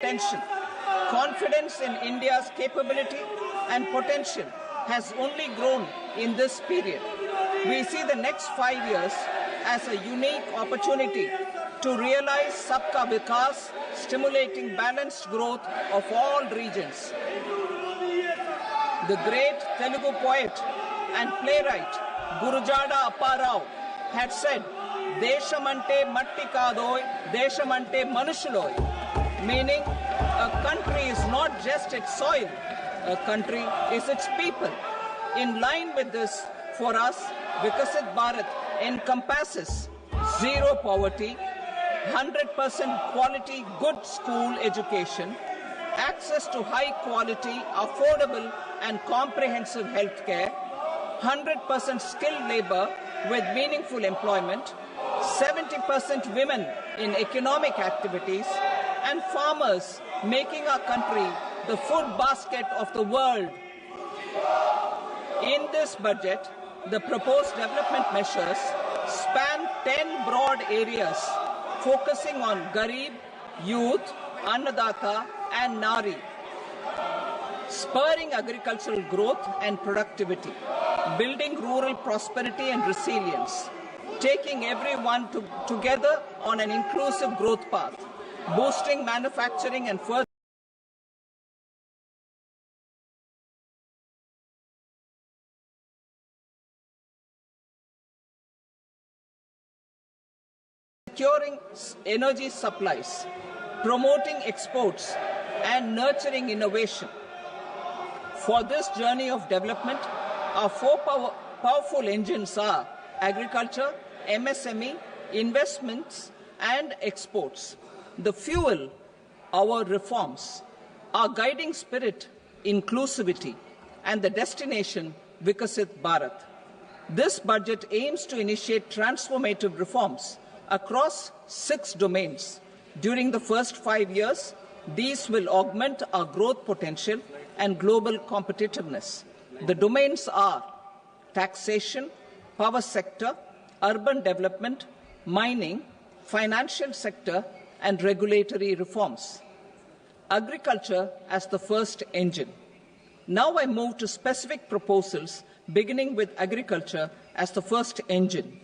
tension. Confidence in India's capability and potential has only grown in this period. We see the next 5 years as a unique opportunity to realize Sabka Vikas, stimulating balanced growth of all regions. The great Telugu poet and playwright Gurujada Apparao had said, "Deshamante matti kadoy, deshamante manushuloy," meaning a country is not just its soil, a country is its people. In line with this, for us, Vikasit Bharat encompasses zero poverty, 100% quality good school education, access to high quality, affordable and comprehensive health care, 100% skilled labor with meaningful employment, 70% women in economic activities, and farmers making our country the food basket of the world. In this budget, the proposed development measures span 10 broad areas focusing on Garib, youth, Annadata and Nari, spurring agricultural growth and productivity, building rural prosperity and resilience, taking everyone together on an inclusive growth path, boosting manufacturing and further securing energy supplies, promoting exports and nurturing innovation. For this journey of development, our four powerful engines are agriculture, MSME, investments and exports. The fuel, our reforms, our guiding spirit, inclusivity, and the destination, Vikasit Bharat. This budget aims to initiate transformative reforms across 6 domains. During the first 5 years, these will augment our growth potential and global competitiveness. The domains are taxation, power sector, urban development, mining, financial sector, and regulatory reforms. Agriculture as the first engine. Now I move to specific proposals, beginning with agriculture as the first engine.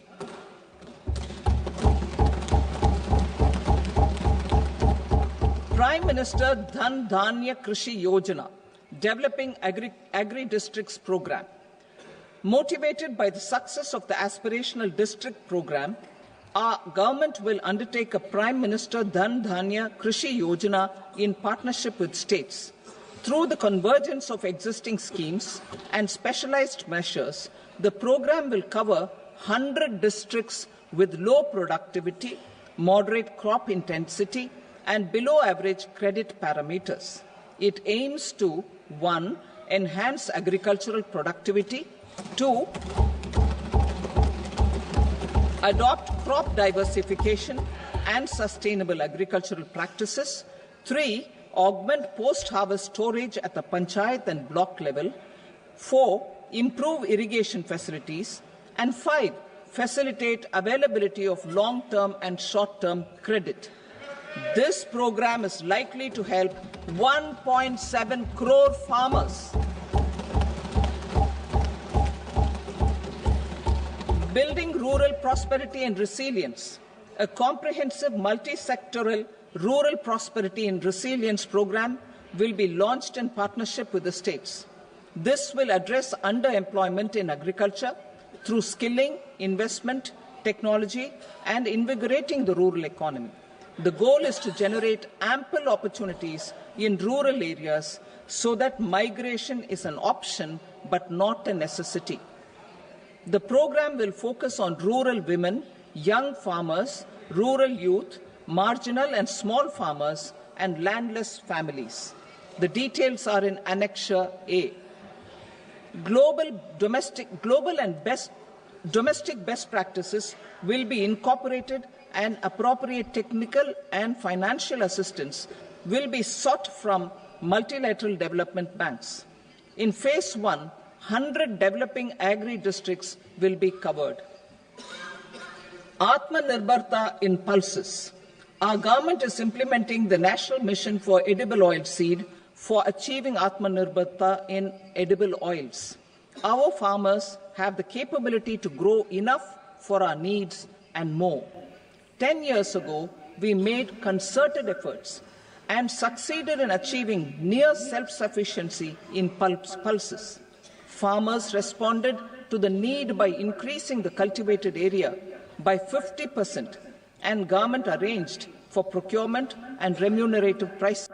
Prime Minister Dhan Dhanya Krishi Yojana, developing agri-districts program. Motivated by the success of the aspirational district program, our government will undertake a Prime Minister Dhan Dhanya Krishi Yojana in partnership with states. Through the convergence of existing schemes and specialized measures, the program will cover 100 districts with low productivity, moderate crop intensity, and below average credit parameters. It aims to 1. Enhance agricultural productivity, 2. Adopt crop diversification and sustainable agricultural practices, 3. Augment post-harvest storage at the panchayat and block level, 4. Improve irrigation facilities, and 5. Facilitate availability of long-term and short-term credit. This program is likely to help 1.7 crore farmers. Building rural prosperity and resilience. A comprehensive multi-sectoral rural prosperity and resilience program will be launched in partnership with the states. This will address underemployment in agriculture through skilling, investment, technology, and invigorating the rural economy. The goal is to generate ample opportunities in rural areas so that migration is an option but not a necessity. The program will focus on rural women, young farmers, rural youth, marginal and small farmers, and landless families. The details are in Annexure A. Domestic best practices will be incorporated, and appropriate technical and financial assistance will be sought from multilateral development banks. In Phase 1, 100 developing agri-districts will be covered. Atmanirbharta in pulses. Our government is implementing the National Mission for Edible Oilseed for achieving Atmanirbharta in edible oils. Our farmers have the capability to grow enough for our needs and more. 10 years ago, we made concerted efforts and succeeded in achieving near self-sufficiency in pulses. Farmers responded to the need by increasing the cultivated area by 50%, and government arranged for procurement and remunerative prices.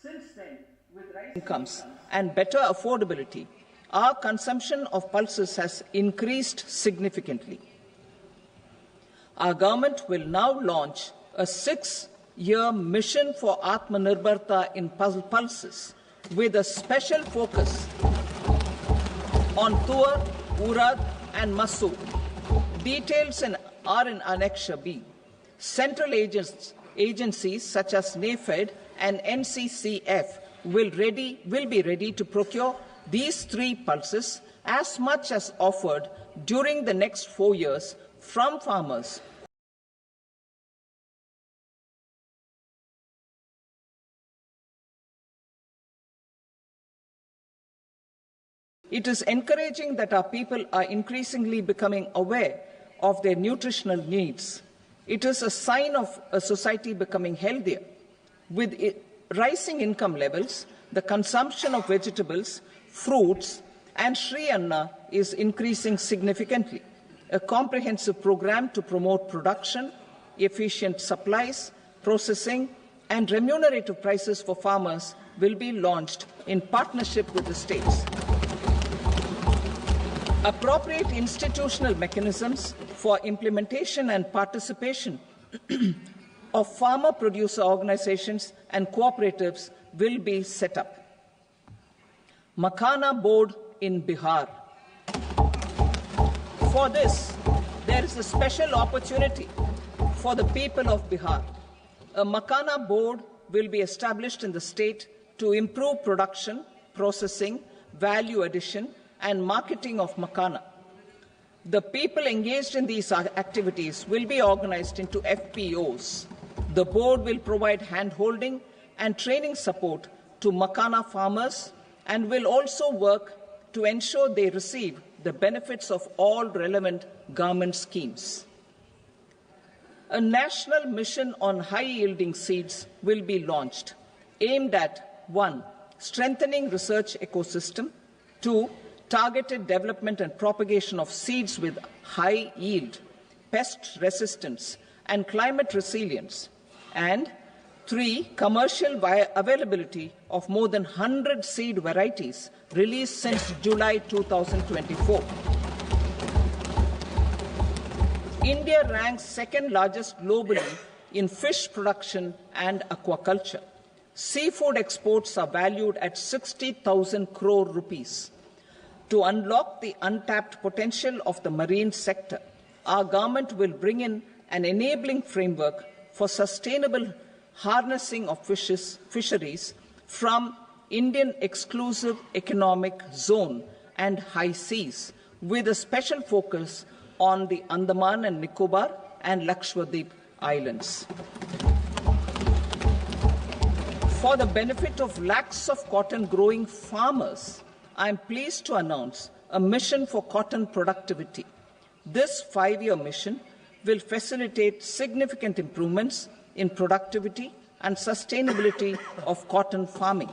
Since then, with rising incomes and better affordability, our consumption of pulses has increased significantly. Our government will now launch a 6-year mission for Atmanirbharta in pulses with a special focus on Tuar, Urad and Masoor. Details are in Annexure B. Central agencies such as NAFED and NCCF will be ready to procure these 3 pulses as much as offered during the next 4 years from farmers. It is encouraging that our people are increasingly becoming aware of their nutritional needs. It is a sign of a society becoming healthier. With rising income levels, the consumption of vegetables, fruits, and Sri Anna is increasing significantly. A comprehensive program to promote production, efficient supplies, processing, and remunerative prices for farmers will be launched in partnership with the states. Appropriate institutional mechanisms for implementation and participation of farmer producer organizations and cooperatives will be set up. Makhana Board in Bihar. For this, there is a special opportunity for the people of Bihar. A Makhana Board will be established in the state to improve production, processing, value addition, and marketing of makhana. The people engaged in these activities will be organized into FPOs. The board will provide hand-holding and training support to makhana farmers and will also work to ensure they receive the benefits of all relevant government schemes. A national mission on high-yielding seeds will be launched, aimed at 1. Strengthening research ecosystem, 2. Targeted development and propagation of seeds with high yield, pest resistance, and climate resilience, and 3. Commercial availability of more than 100 seed varieties released since July 2024. India ranks second largest globally in fish production and aquaculture. Seafood exports are valued at 60,000 crore rupees. To unlock the untapped potential of the marine sector, our government will bring in an enabling framework for sustainable harnessing of fisheries from Indian Exclusive Economic Zone and high seas, with a special focus on the Andaman and Nicobar and Lakshadweep Islands. For the benefit of lakhs of cotton growing farmers, I am pleased to announce a mission for cotton productivity. This 5-year mission will facilitate significant improvements in productivity and sustainability of cotton farming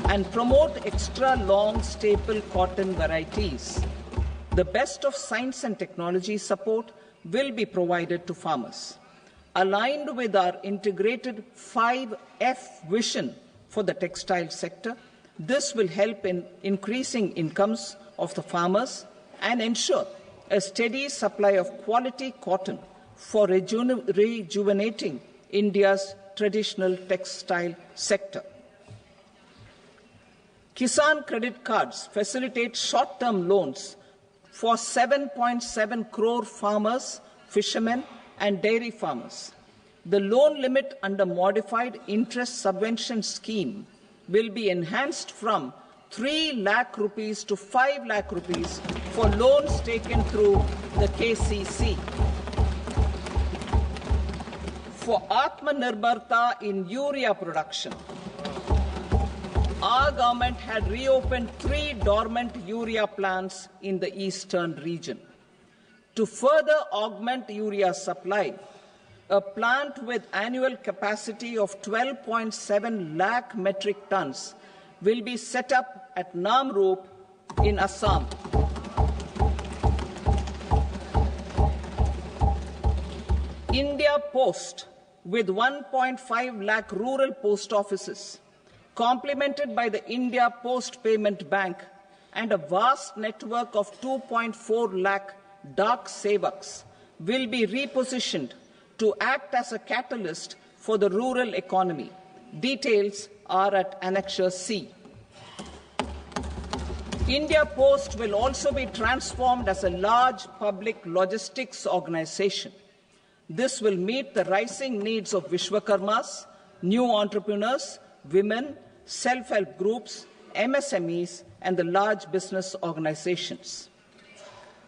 and promote extra long staple cotton varieties. The best of science and technology support will be provided to farmers. Aligned with our integrated 5F vision for the textile sector, this will help in increasing incomes of the farmers and ensure a steady supply of quality cotton for rejuvenating India's traditional textile sector. Kisan credit cards facilitate short-term loans for 7.7 crore farmers, fishermen, and dairy farmers. The loan limit under modified interest subvention scheme will be enhanced from 3 lakh rupees to 5 lakh rupees for loans taken through the KCC. For Atmanirbharta in urea production, our government had reopened 3 dormant urea plants in the eastern region. To further augment urea supply, a plant with annual capacity of 12.7 lakh metric tons will be set up at Namrup in Assam. India Post, with 1.5 lakh rural post offices, complemented by the India Post Payment Bank and a vast network of 2.4 lakh Dak Sevaks, will be repositioned to act as a catalyst for the rural economy. Details are at Annexure C. India Post will also be transformed as a large public logistics organization. This will meet the rising needs of Vishwakarmas, new entrepreneurs, women, self-help groups, MSMEs, and the large business organizations.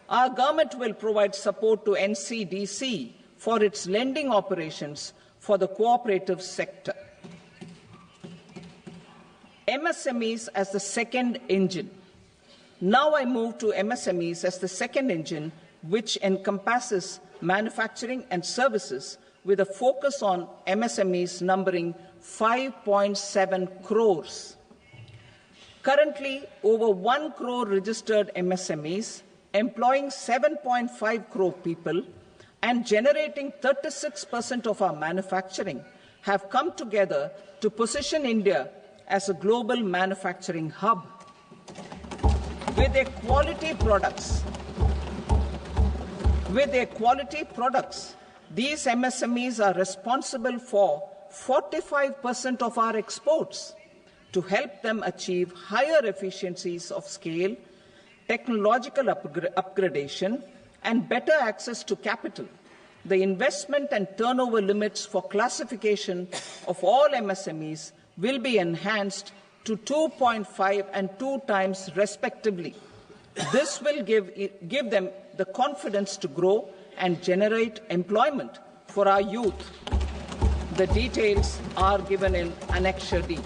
Our government will provide support to NCDC for its lending operations for the cooperative sector. MSMEs as the second engine. Now I move to MSMEs as the second engine, which encompasses manufacturing and services with a focus on MSMEs numbering 5.7 crores. Currently, over 1 crore registered MSMEs, employing 7.5 crore people and generating 36% of our manufacturing, have come together to position India as a global manufacturing hub. With their quality products, these MSMEs are responsible for 45% of our exports. To help them achieve higher efficiencies of scale, technological upgradation, and better access to capital, the investment and turnover limits for classification of all MSMEs will be enhanced to 2.5 and 2 times respectively. This will give them the confidence to grow and generate employment for our youth. The details are given in Annexure D.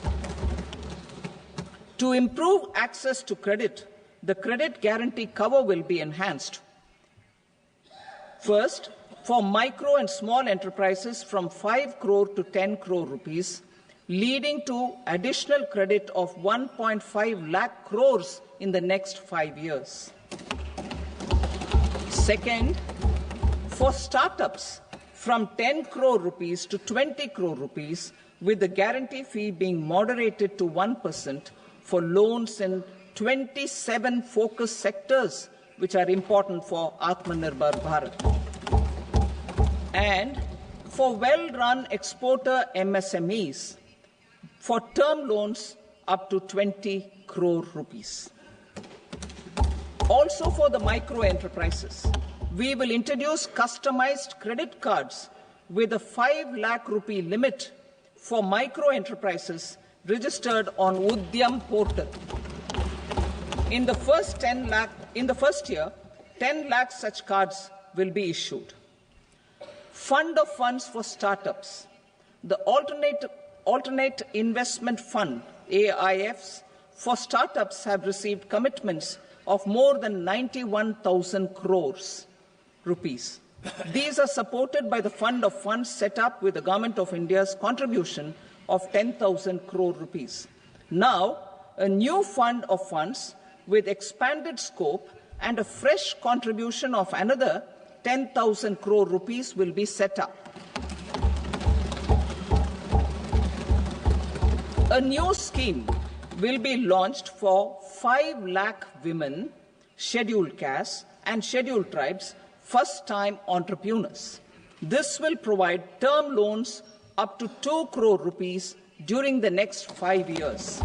To improve access to credit, the credit guarantee cover will be enhanced. First, for micro and small enterprises from 5 crore to 10 crore rupees, leading to additional credit of 1.5 lakh crores in the next 5 years. Second, for startups from 10 crore rupees to 20 crore rupees, with the guarantee fee being moderated to 1% for loans in 27 focus sectors which are important for Atmanirbhar Bharat. And for well-run exporter MSMEs, for term loans up to 20 crore rupees. Also for the micro enterprises, we will introduce customized credit cards with a 5 lakh rupee limit for micro enterprises registered on Udyam portal. In the first year, 10 lakh such cards will be issued. Fund of funds for startups. The Alternate Investment Fund, AIFs, for startups have received commitments of more than 91,000 crores rupees. These are supported by the fund of funds set up with the Government of India's contribution of 10,000 crore rupees. Now, a new fund of funds with expanded scope and a fresh contribution of another 10,000 crore rupees will be set up. A new scheme will be launched for 5 lakh women, scheduled castes and scheduled tribes, first-time entrepreneurs. This will provide term loans up to 2 crore rupees during the next 5 years.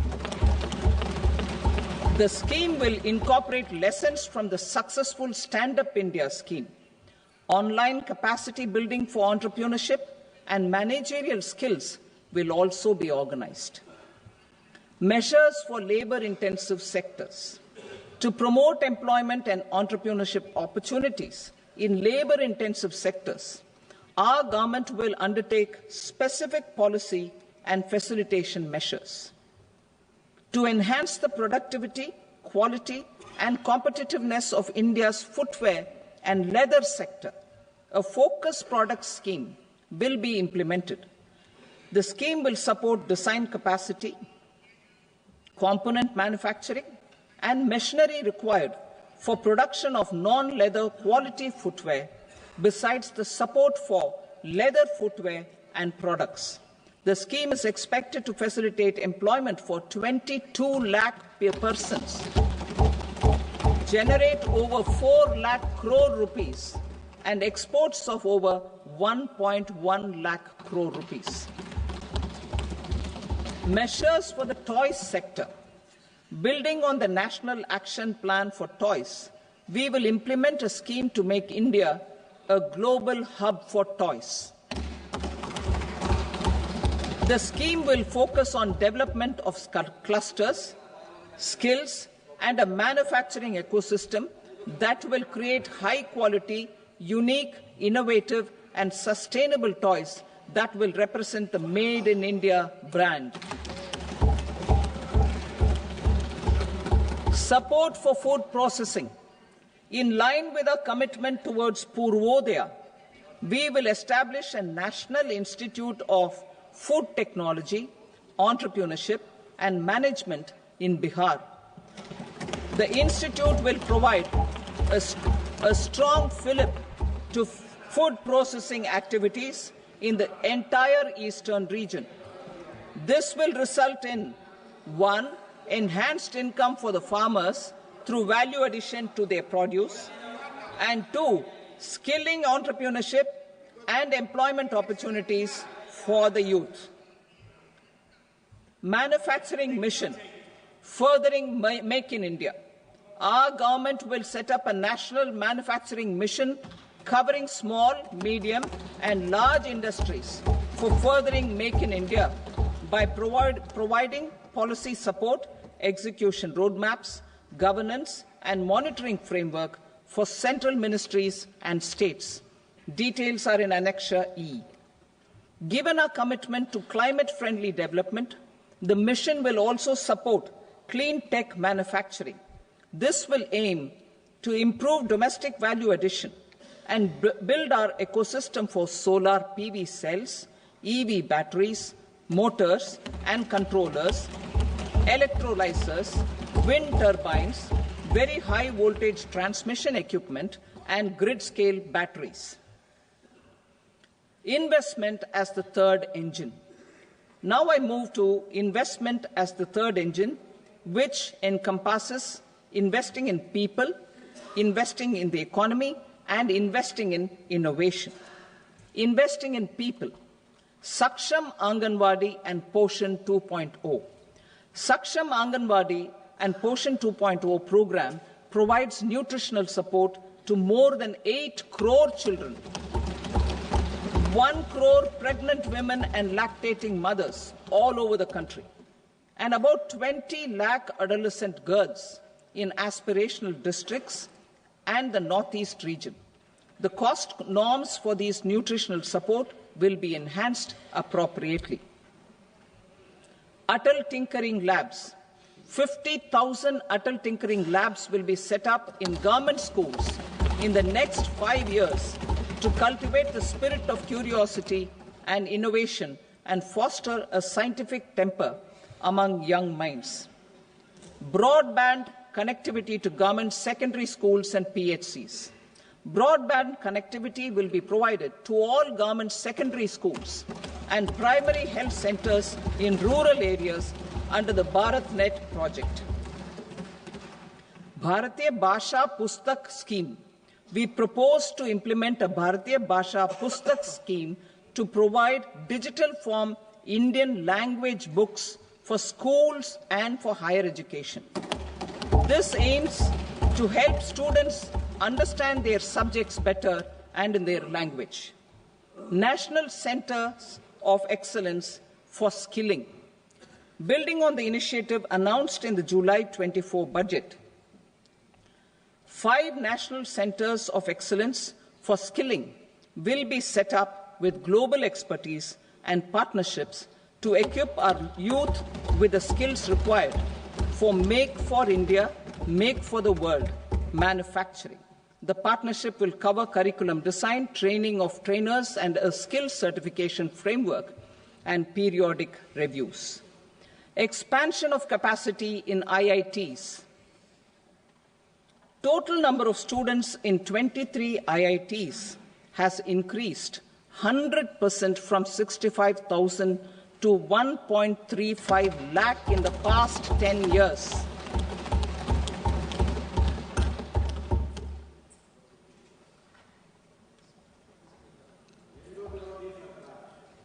The scheme will incorporate lessons from the successful Stand Up India scheme. Online capacity building for entrepreneurship and managerial skills will also be organized. Measures for labor-intensive sectors. To promote employment and entrepreneurship opportunities in labor-intensive sectors, our government will undertake specific policy and facilitation measures to enhance the productivity, quality, and competitiveness of India's footwear and leather sector. A focused product scheme will be implemented. The scheme will support design capacity, component manufacturing, and machinery required for production of non-leather quality footwear, besides the support for leather footwear and products. The scheme is expected to facilitate employment for 22 lakh persons, generate over 4 lakh crore rupees, and exports of over 1.1 lakh crore rupees. Measures for the toys sector. Building on the National Action Plan for Toys, we will implement a scheme to make India a global hub for toys. The scheme will focus on development of clusters, skills, and a manufacturing ecosystem that will create high-quality, unique, innovative, and sustainable toys that will represent the Made in India brand. Support for food processing. In line with our commitment towards Purvodaya, we will establish a National Institute of Food Technology, Entrepreneurship and Management in Bihar. The institute will provide a strong fillip to food processing activities in the entire eastern region. This will result in 1. Enhanced income for the farmers through value addition to their produce, and 2. Skilling entrepreneurship and employment opportunities for the youth. Manufacturing mission, furthering Make in India. Our government will set up a national manufacturing mission covering small, medium, and large industries for furthering Make in India by providing policy support, execution roadmaps, governance, and monitoring framework for central ministries and states. Details are in Annexure E. Given our commitment to climate-friendly development, the mission will also support clean tech manufacturing. This will aim to improve domestic value addition and build our ecosystem for solar PV cells, EV batteries, motors and controllers, electrolyzers, wind turbines, very high voltage transmission equipment, and grid-scale batteries. Investment as the third engine. Now I move to investment as the third engine, which encompasses investing in people, investing in the economy, and investing in innovation. Investing in people. Saksham Anganwadi and Poshan 2.0. Saksham Anganwadi and Poshan 2.0 program provides nutritional support to more than 8 crore children, 1 crore pregnant women and lactating mothers all over the country, and about 20 lakh adolescent girls in aspirational districts and the Northeast region. The cost norms for these nutritional support will be enhanced appropriately. Atal Tinkering Labs. 50,000 Atal Tinkering Labs will be set up in government schools in the next 5 years to cultivate the spirit of curiosity and innovation and foster a scientific temper among young minds. Broadband connectivity to government secondary schools and PHCs. Broadband connectivity will be provided to all government secondary schools and primary health centers in rural areas under the BharatNet project. Bharatiya Bhasha Pustak Scheme. We propose to implement a Bharatiya Bhasha Pustak scheme to provide digital form Indian language books for schools and for higher education. This aims to help students understand their subjects better and in their language. National Centers of Excellence for Skilling. Building on the initiative announced in the July 24 budget, 5 national centers of excellence for skilling will be set up with global expertise and partnerships to equip our youth with the skills required for Make for India, Make for the World manufacturing. The partnership will cover curriculum design, training of trainers, and a skills certification framework and periodic reviews. Expansion of capacity in IITs. Total number of students in 23 IITs has increased 100% from 65,000 to 1.35 lakh in the past 10 years.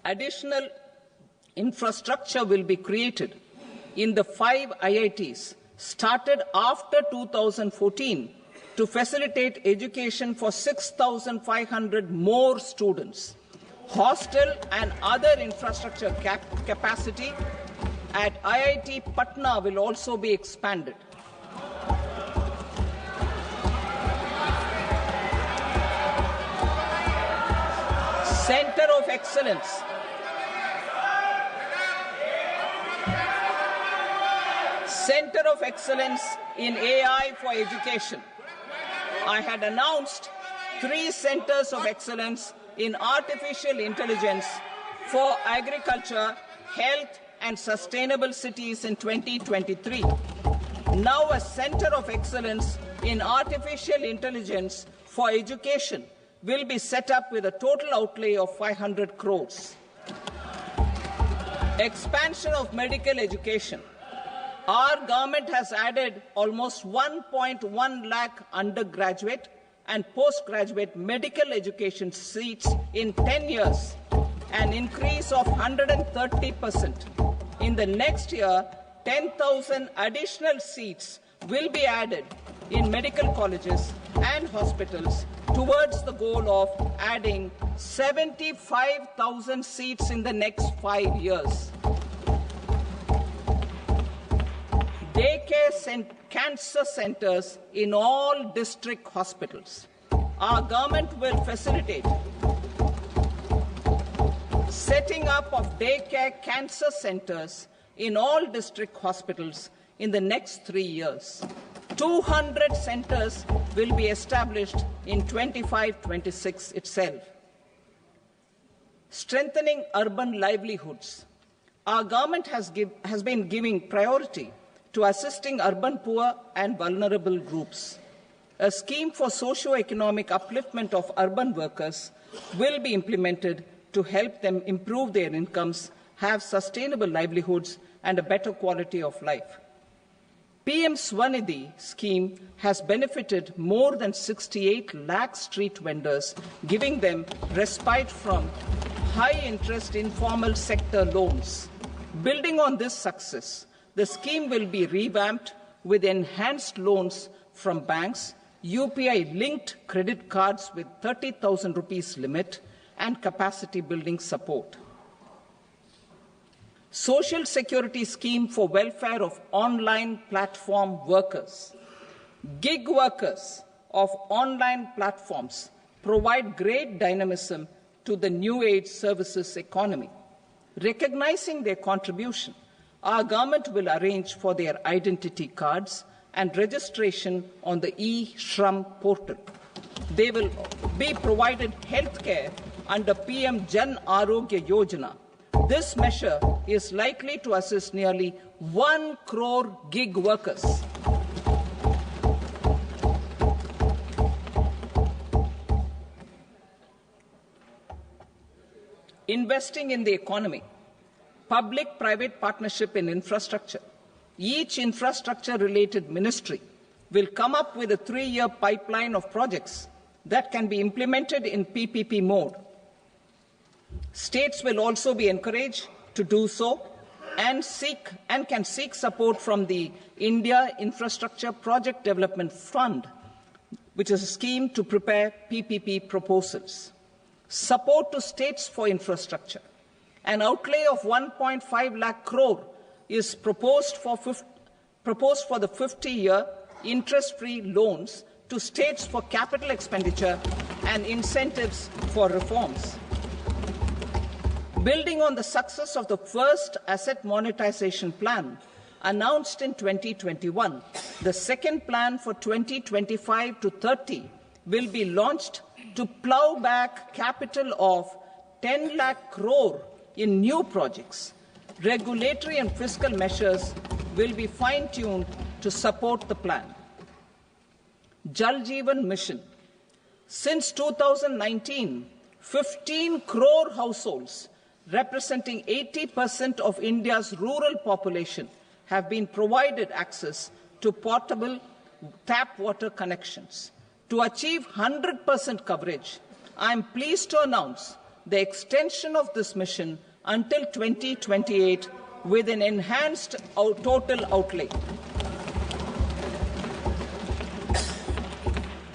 Additional infrastructure will be created in the 5 IITs started after 2014 to facilitate education for 6,500 more students. Hostel and other infrastructure capacity at IIT Patna will also be expanded. Center of Excellence. Center of Excellence in AI for Education. I had announced 3 centers of excellence in artificial intelligence for agriculture, health, and sustainable cities in 2023. Now a center of excellence in artificial intelligence for education will be set up with a total outlay of 500 crores. Expansion of medical education. Our government has added almost 1.1 lakh undergraduate and postgraduate medical education seats in 10 years, an increase of 130%. In the next year, 10,000 additional seats will be added in medical colleges and hospitals towards the goal of adding 75,000 seats in the next 5 years. Daycare cancer centers in all district hospitals. Our government will facilitate setting up of daycare cancer centers in all district hospitals in the next 3 years. 200 centers will be established in 25-26 itself. Strengthening urban livelihoods. Our government has been giving priority to assisting urban poor and vulnerable groups. A scheme for socio-economic upliftment of urban workers will be implemented to help them improve their incomes, have sustainable livelihoods, and a better quality of life. PM Swanidhi scheme has benefited more than 68 lakh street vendors, giving them respite from high-interest informal sector loans. Building on this success, the scheme will be revamped with enhanced loans from banks, UPI-linked credit cards with 30,000 rupees limit, and capacity building support. Social Security scheme for welfare of online platform workers. Gig workers of online platforms provide great dynamism to the new age services economy. Recognizing their contribution, our government will arrange for their identity cards and registration on the e-Shram portal. They will be provided health care under PM Jan Arogya Yojana. This measure is likely to assist nearly 1 crore gig workers. Investing in the economy. Public-private partnership in infrastructure. Each infrastructure-related ministry will come up with a 3-year pipeline of projects that can be implemented in PPP mode. States will also be encouraged to do so and can seek support from the India Infrastructure Project Development Fund, which is a scheme to prepare PPP proposals. Support to states for infrastructure. An outlay of 1.5 lakh crore is proposed for the 50-year interest-free loans to states for capital expenditure and incentives for reforms. Building on the success of the first asset monetization plan announced in 2021, the second plan for 2025 to 30 will be launched to plough back capital of 10 lakh crore in new projects. Regulatory and fiscal measures will be fine-tuned to support the plan. Jal Jeevan Mission. Since 2019, 15 crore households, representing 80% of India's rural population, have been provided access to portable tap water connections. To achieve 100% coverage, I am pleased to announce the extension of this mission until 2028 with an enhanced total outlay.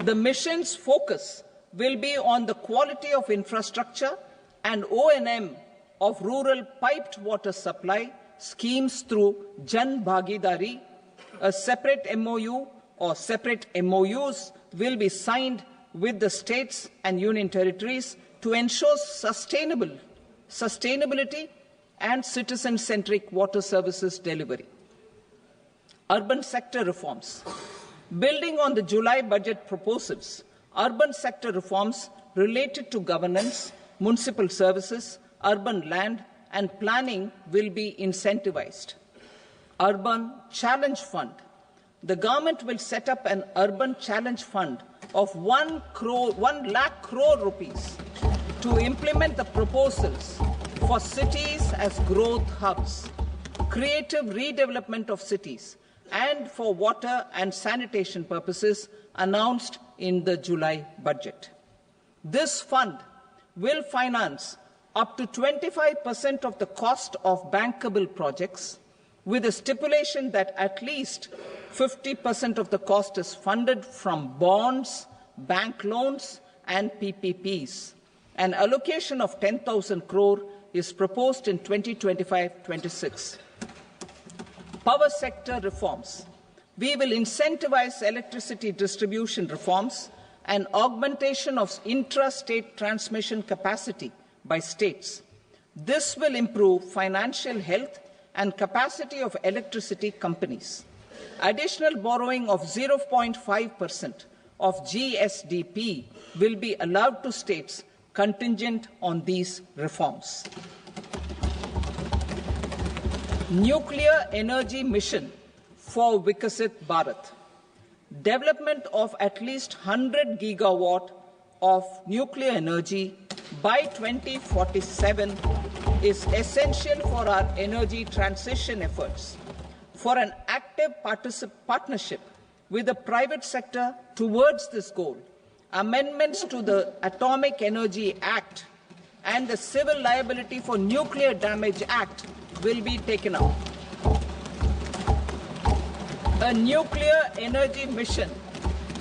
The mission's focus will be on the quality of infrastructure and O&M of rural piped water supply schemes through Jan Bhagidari. A separate MOU or separate MOUs will be signed with the states and union territories to ensure sustainability and citizen-centric water services delivery. Urban sector reforms. Building on the July budget proposals, urban sector reforms related to governance, municipal services, urban land and planning will be incentivized. Urban Challenge Fund. The government will set up an Urban Challenge Fund of 1 lakh crore rupees to implement the proposals for cities as growth hubs, creative redevelopment of cities, and for water and sanitation purposes announced in the July budget. This fund will finance up to 25% of the cost of bankable projects, with a stipulation that at least 50% of the cost is funded from bonds, bank loans, and PPPs. An allocation of 10,000 crore is proposed in 2025-26. Power sector reforms. We will incentivize electricity distribution reforms and augmentation of intra-state transmission capacity by states. This will improve financial health and capacity of electricity companies. Additional borrowing of 0.5% of GSDP will be allowed to states contingent on these reforms. Nuclear energy mission for Vikasit Bharat. Development of at least 100 gigawatt of nuclear energy by 2047 is essential for our energy transition efforts. For an active partnership with the private sector towards this goal, amendments to the Atomic Energy Act and the Civil Liability for Nuclear Damage Act will be taken up. A nuclear energy mission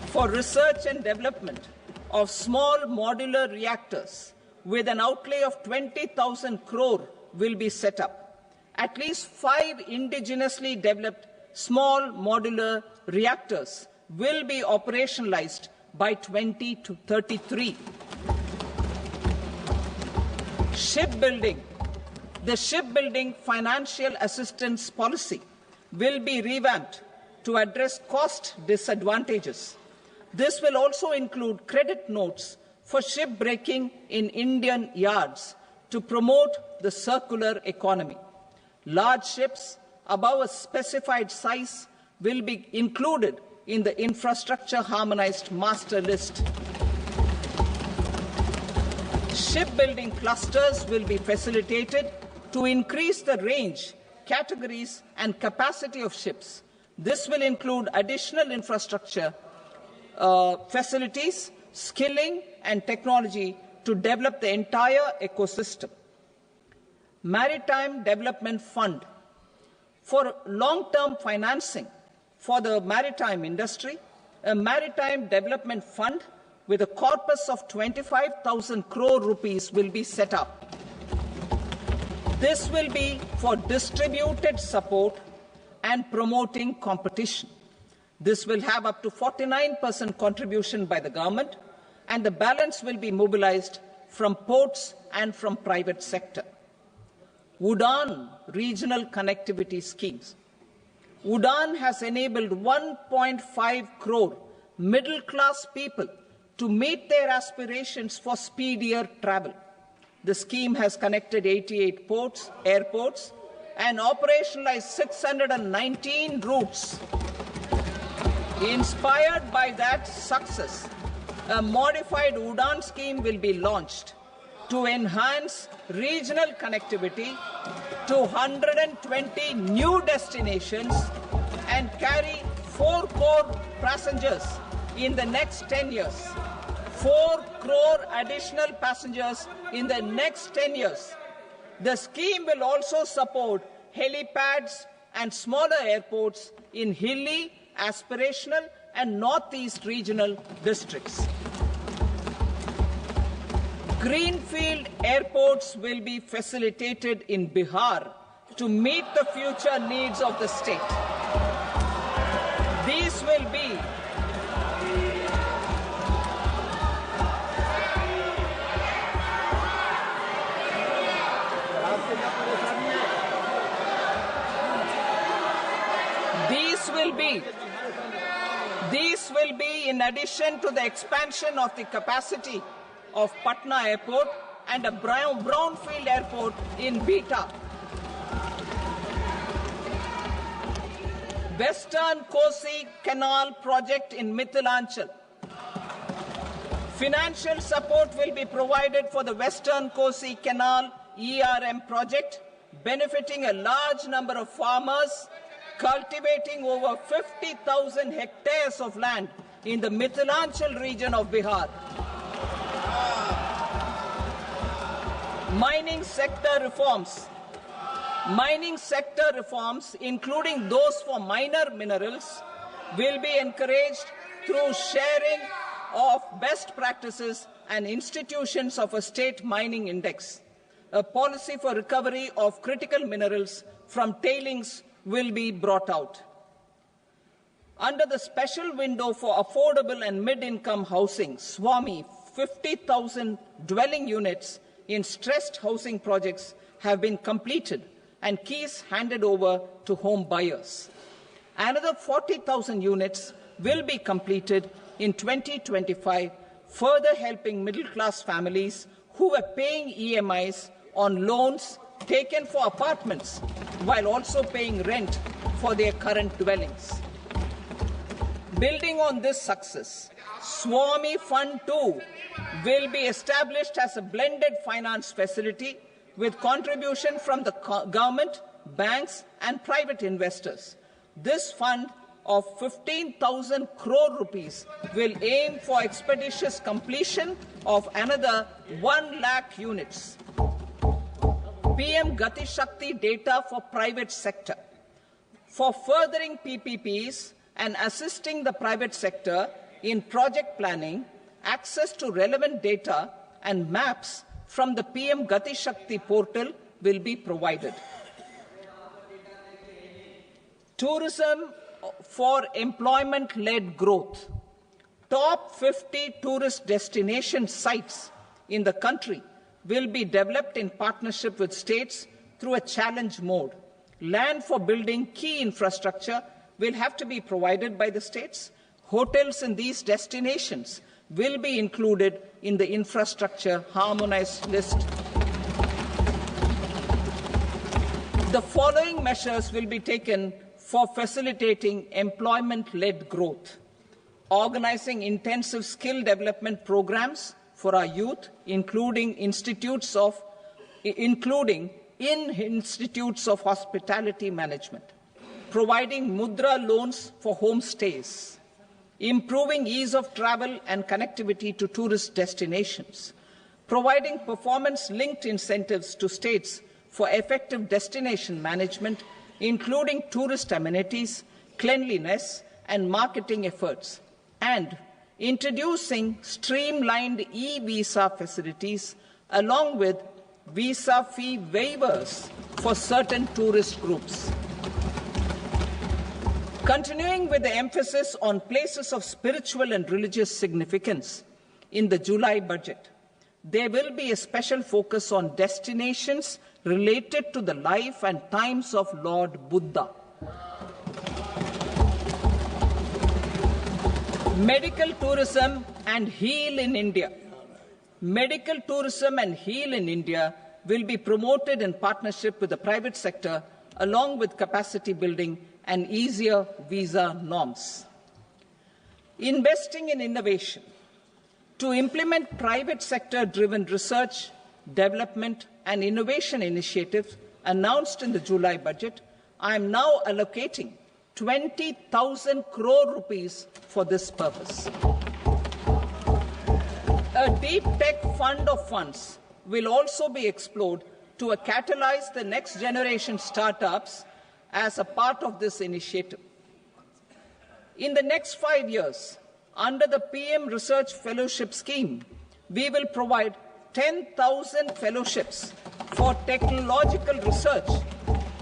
for research and development of small modular reactors with an outlay of 20,000 crore will be set up. At least 5 indigenously developed small modular reactors will be operationalized by 2033. Shipbuilding. The shipbuilding financial assistance policy will be revamped to address cost disadvantages. This will also include credit notes for shipbreaking in Indian yards to promote the circular economy. Large ships above a specified size will be included in the infrastructure harmonized master list. Shipbuilding clusters will be facilitated to increase the range, categories, and capacity of ships. This will include additional infrastructure, facilities, skilling, and technology to develop the entire ecosystem. Maritime Development Fund. For long-term financing for the maritime industry, a Maritime Development Fund with a corpus of 25,000 crore rupees will be set up. This will be for distributed support and promoting competition. This will have up to 49% contribution by the government, and the balance will be mobilized from ports and from private sector. UDAN regional connectivity schemes. UDAN has enabled 1.5 crore middle-class people to meet their aspirations for speedier travel. The scheme has connected 88 airports, and operationalized 619 routes. Inspired by that success, a modified UDAN scheme will be launched to enhance regional connectivity to 120 new destinations and carry 4 crore passengers in the next 10 years. 4 crore additional passengers in the next 10 years. The scheme will also support helipads and smaller airports in hilly, aspirational and northeast regional districts. Greenfield airports will be facilitated in Bihar to meet the future needs of the state. These will be These will be in addition to the expansion of the capacity of Patna Airport and a brownfield airport in Beta. Western Kosi Canal project in Mithilanchal. Financial support will be provided for the Western Kosi Canal ERM project, benefiting a large number of farmers cultivating over 50,000 hectares of land in the Mithilanchal region of Bihar. Mining sector reforms. Mining sector reforms, including those for minor minerals, will be encouraged through sharing of best practices and institutions of a state mining index. A policy for recovery of critical minerals from tailings will be brought out. Under the special window for affordable and mid-income housing, SWAMI, 50,000 dwelling units in stressed housing projects have been completed and keys handed over to home buyers. Another 40,000 units will be completed in 2025, further helping middle-class families who were paying EMIs on loans taken for apartments while also paying rent for their current dwellings. Building on this success, SWAMI Fund 2 will be established as a blended finance facility with contribution from the government, banks and private investors. This fund of 15,000 crore rupees will aim for expeditious completion of another 1 lakh units. PM Gati Shakti data for private sector. For furthering PPPs and assisting the private sector in project planning, access to relevant data and maps from the PM Gati Shakti portal will be provided. Tourism for employment-led growth. Top 50 tourist destination sites in the country will be developed in partnership with states through a challenge mode. Land for building key infrastructure will have to be provided by the states. Hotels in these destinations will be included in the infrastructure harmonized list. The following measures will be taken for facilitating employment-led growth. Organizing intensive skill development programs for our youth, including in institutes of hospitality management. Providing mudra loans for homestays. Improving ease of travel and connectivity to tourist destinations. Providing performance-linked incentives to states for effective destination management, including tourist amenities, cleanliness, and marketing efforts. And introducing streamlined e-visa facilities along with visa fee waivers for certain tourist groups. Continuing with the emphasis on places of spiritual and religious significance in the July budget, there will be a special focus on destinations related to the life and times of Lord Buddha. Medical tourism and heal in India. Medical tourism and heal in India will be promoted in partnership with the private sector, along with capacity building and easier visa norms. Investing in innovation. To implement private sector-driven research, development and innovation initiatives announced in the July budget, I am now allocating 20,000 crore rupees for this purpose. A deep tech fund of funds will also be explored to catalyze the next generation startups as a part of this initiative. In the next 5 years, under the PM Research Fellowship Scheme, we will provide 10,000 fellowships for technological research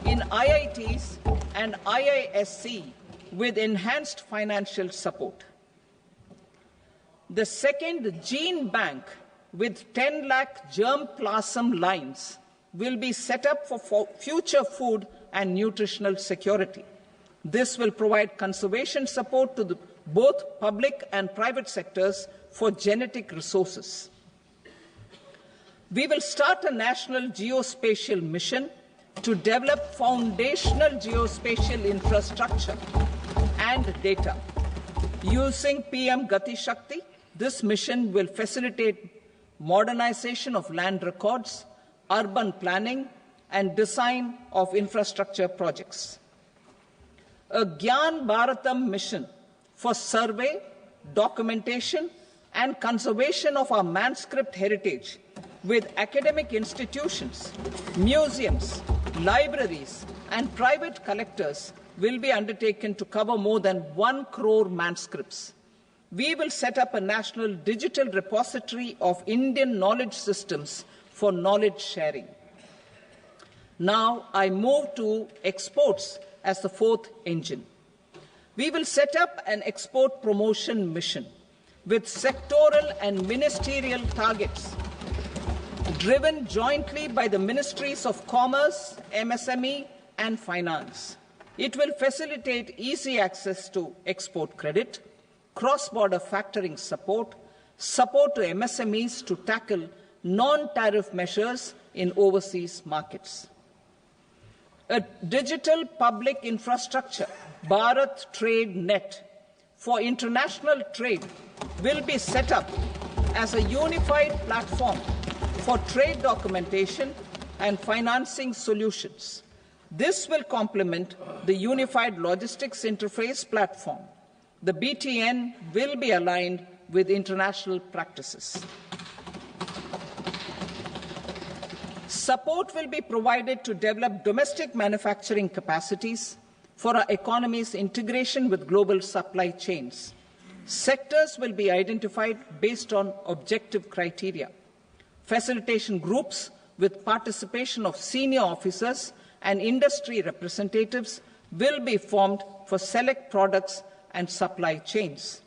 in IITs and IISc with enhanced financial support. The second gene bank with 10 lakh germplasm lines will be set up for future food and nutritional security. This will provide conservation support to both public and private sectors for genetic resources. We will start a national geospatial mission to develop foundational geospatial infrastructure and data. Using PM Gati Shakti, this mission will facilitate modernization of land records, urban planning, and design of infrastructure projects. A Gyan Bharatam mission for survey, documentation, and conservation of our manuscript heritage with academic institutions, museums, libraries, and private collectors will be undertaken to cover more than 1 crore manuscripts. We will set up a national digital repository of Indian knowledge systems for knowledge sharing. Now I move to exports as the fourth engine. We will set up an export promotion mission with sectoral and ministerial targets driven jointly by the Ministries of Commerce, MSME, and Finance. It will facilitate easy access to export credit, cross-border factoring support, support to MSMEs to tackle non-tariff measures in overseas markets. A digital public infrastructure, Bharat Trade Net, for international trade will be set up as a unified platform for trade documentation and financing solutions. This will complement the Unified Logistics Interface platform. The BTN will be aligned with international practices. Support will be provided to develop domestic manufacturing capacities for our economy's integration with global supply chains. Sectors will be identified based on objective criteria. Facilitation groups with participation of senior officers and industry representatives will be formed for select products and supply chains.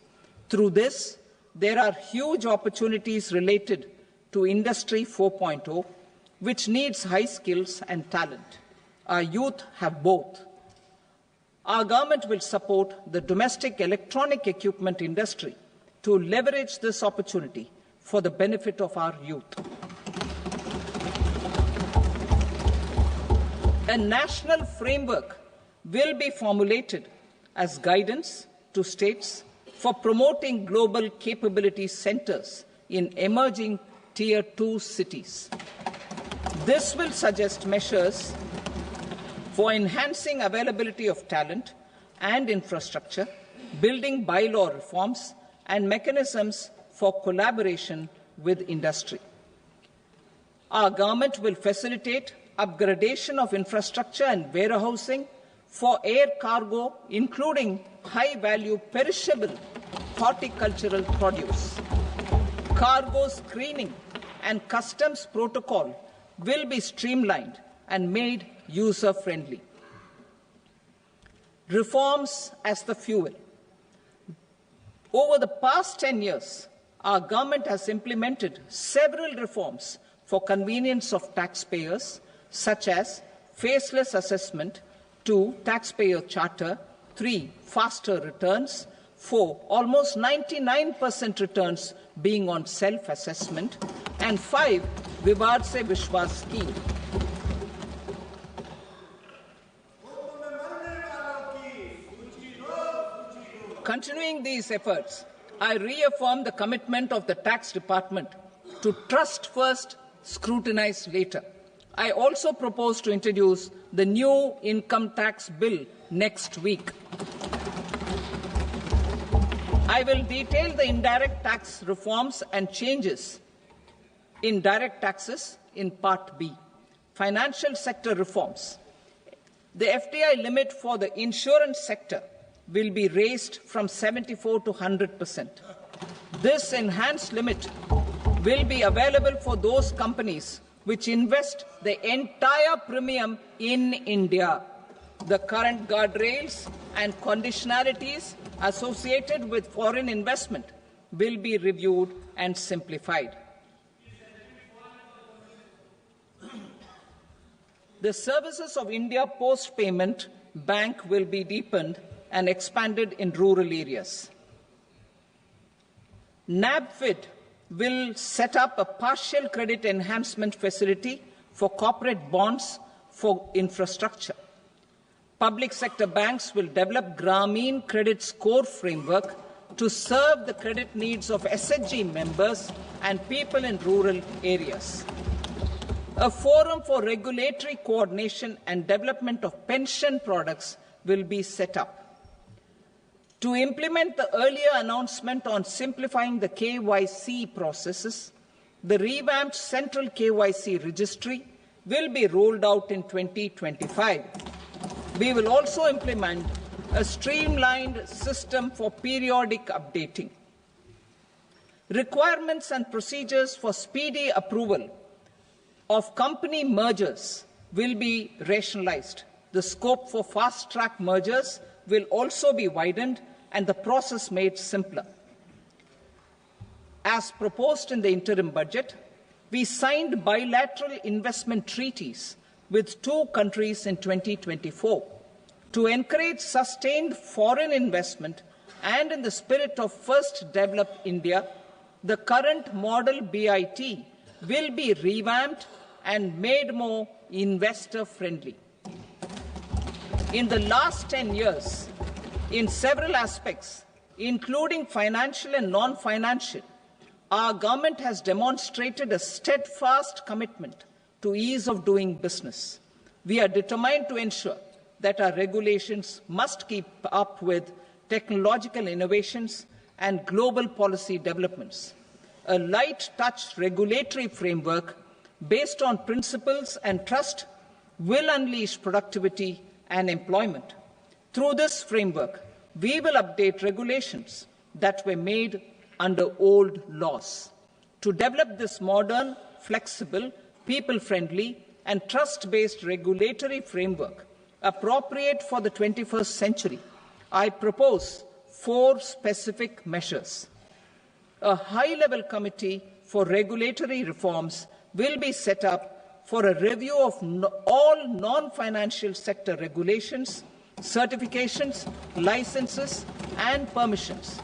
Through this, there are huge opportunities related to Industry 4.0, which needs high skills and talent. Our youth have both. Our government will support the domestic electronic equipment industry to leverage this opportunity for the benefit of our youth. A national framework will be formulated as guidance to states for promoting global capability centers in emerging Tier 2 cities. This will suggest measures for enhancing availability of talent and infrastructure, building bylaw reforms, and mechanisms for collaboration with industry. Our government will facilitate upgradation of infrastructure and warehousing for air cargo, including high-value perishable horticultural produce. Cargo screening and customs protocol will be streamlined and made user-friendly. Reforms as the fuel. Over the past 10 years, our government has implemented several reforms for convenience of taxpayers, such as faceless assessment, 2, taxpayer charter, 3, faster returns, 4, almost 99% returns being on self-assessment, and 5, Vivad Se Vishwas scheme. Continuing these efforts, I reaffirm the commitment of the Tax Department to trust first, scrutinize later. I also propose to introduce the new income tax bill next week. I will detail the indirect tax reforms and changes in direct taxes in Part B. Financial sector reforms. The FDI limit for the insurance sector will be raised from 74 to 100%. This enhanced limit will be available for those companies which invest the entire premium in India. The current guardrails and conditionalities associated with foreign investment will be reviewed and simplified. The services of India Post Payment Bank will be deepened and expanded in rural areas. NABFID will set up a partial credit enhancement facility for corporate bonds for infrastructure. Public sector banks will develop Grameen Credit Score Framework to serve the credit needs of SHG members and people in rural areas. A forum for regulatory coordination and development of pension products will be set up. To implement the earlier announcement on simplifying the KYC processes, the revamped Central KYC Registry will be rolled out in 2025. We will also implement a streamlined system for periodic updating. Requirements and procedures for speedy approval of company mergers will be rationalized. The scope for fast-track mergers will also be widened and the process made simpler. As proposed in the interim budget, we signed bilateral investment treaties with 2 countries in 2024 to encourage sustained foreign investment, and in the spirit of First Develop India, the current model BIT will be revamped and made more investor-friendly. In the last 10 years, in several aspects, including financial and non-financial, our government has demonstrated a steadfast commitment to ease of doing business. We are determined to ensure that our regulations must keep up with technological innovations and global policy developments. A light-touch regulatory framework based on principles and trust will unleash productivity and employment. Through this framework, we will update regulations that were made under old laws. To develop this modern, flexible, people-friendly and trust-based regulatory framework appropriate for the 21st century, I propose 4 specific measures. A high-level committee for regulatory reforms will be set up for a review of all non-financial sector regulations, certifications, licenses, and permissions.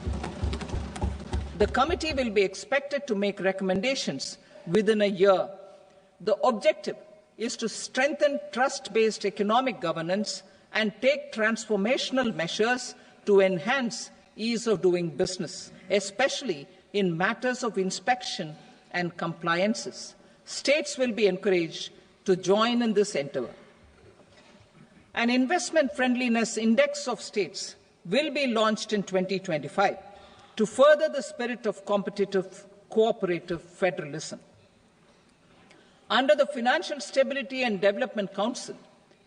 The committee will be expected to make recommendations within a year. The objective is to strengthen trust-based economic governance and take transformational measures to enhance ease of doing business, especially in matters of inspection and compliances. States will be encouraged to join in this endeavour. An investment friendliness index of states will be launched in 2025 to further the spirit of competitive, cooperative federalism. Under the Financial Stability and Development Council,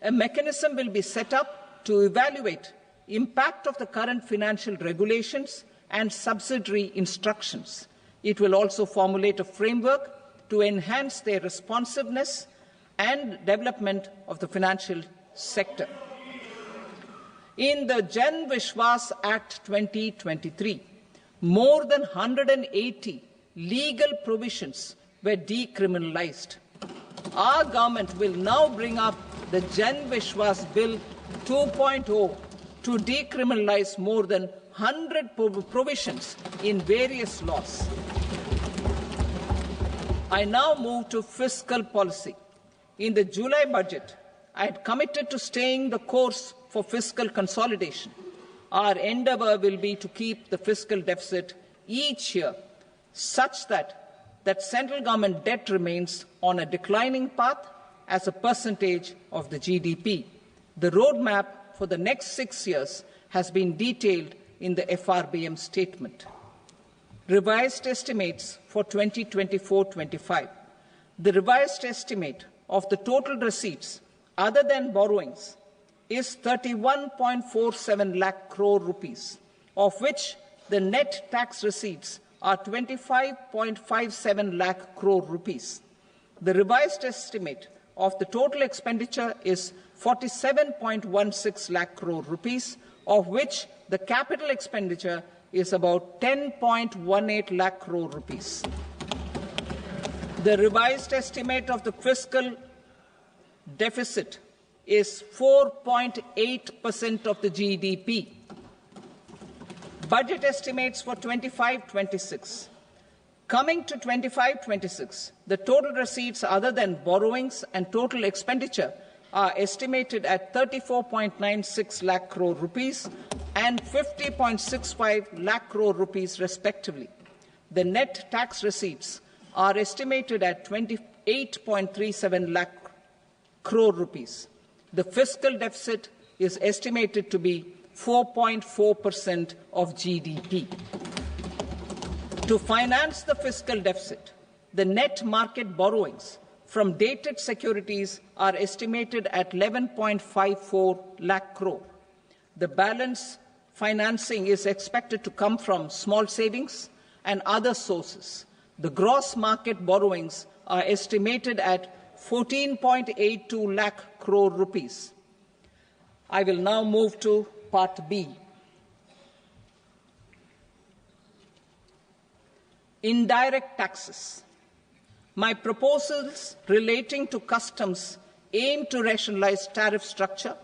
a mechanism will be set up to evaluate impact of the current financial regulations and subsidiary instructions. It will also formulate a framework to enhance their responsiveness and development of the financial sector. In the Jan Vishwas Act 2023, more than 180 legal provisions were decriminalized. Our government will now bring up the Jan Vishwas Bill 2.0 to decriminalize more than 100 provisions in various laws. I now move to fiscal policy. In the July budget, I had committed to staying the course for fiscal consolidation. Our endeavour will be to keep the fiscal deficit each year such that central government debt remains on a declining path as a percentage of the GDP. The roadmap for the next 6 years has been detailed in the FRBM statement. Revised estimates for 2024-25. The revised estimate of the total receipts other than borrowings is 31.47 lakh crore rupees, of which the net tax receipts are 25.57 lakh crore rupees. The revised estimate of the total expenditure is 47.16 lakh crore rupees, of which the capital expenditure is about 10.18 lakh crore rupees. The revised estimate of the fiscal deficit is 4.8% of the GDP. Budget estimates for 25-26. Coming to 25-26, the total receipts other than borrowings and total expenditure are estimated at 34.96 lakh crore rupees and 50.65 lakh crore rupees respectively. The net tax receipts are estimated at 28.37 lakh crore rupees. The fiscal deficit is estimated to be 4.4% of GDP. To finance the fiscal deficit, the net market borrowings from dated securities are estimated at 11.54 lakh crore. The balance financing is expected to come from small savings and other sources. The gross market borrowings are estimated at 14.82 lakh crore rupees. I will now move to Part B. Indirect taxes. My proposals relating to customs aim to rationalize tariff structure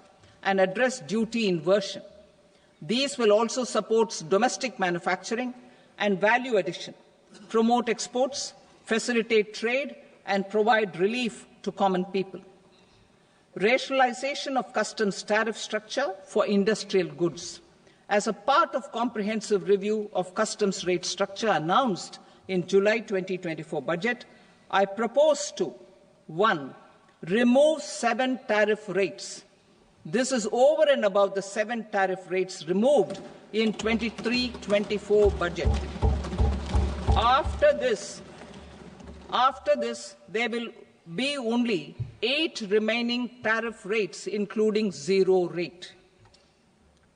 and address duty inversion. These will also support domestic manufacturing and value addition, promote exports, facilitate trade, and provide relief to common people. Rationalization of customs tariff structure for industrial goods. As a part of comprehensive review of customs rate structure announced in July 2024 budget, I propose to 1. Remove 7 tariff rates. This is over and above the 7 tariff rates removed in 23-24 budget. After this, there will be only 8 remaining tariff rates, including 0 rate.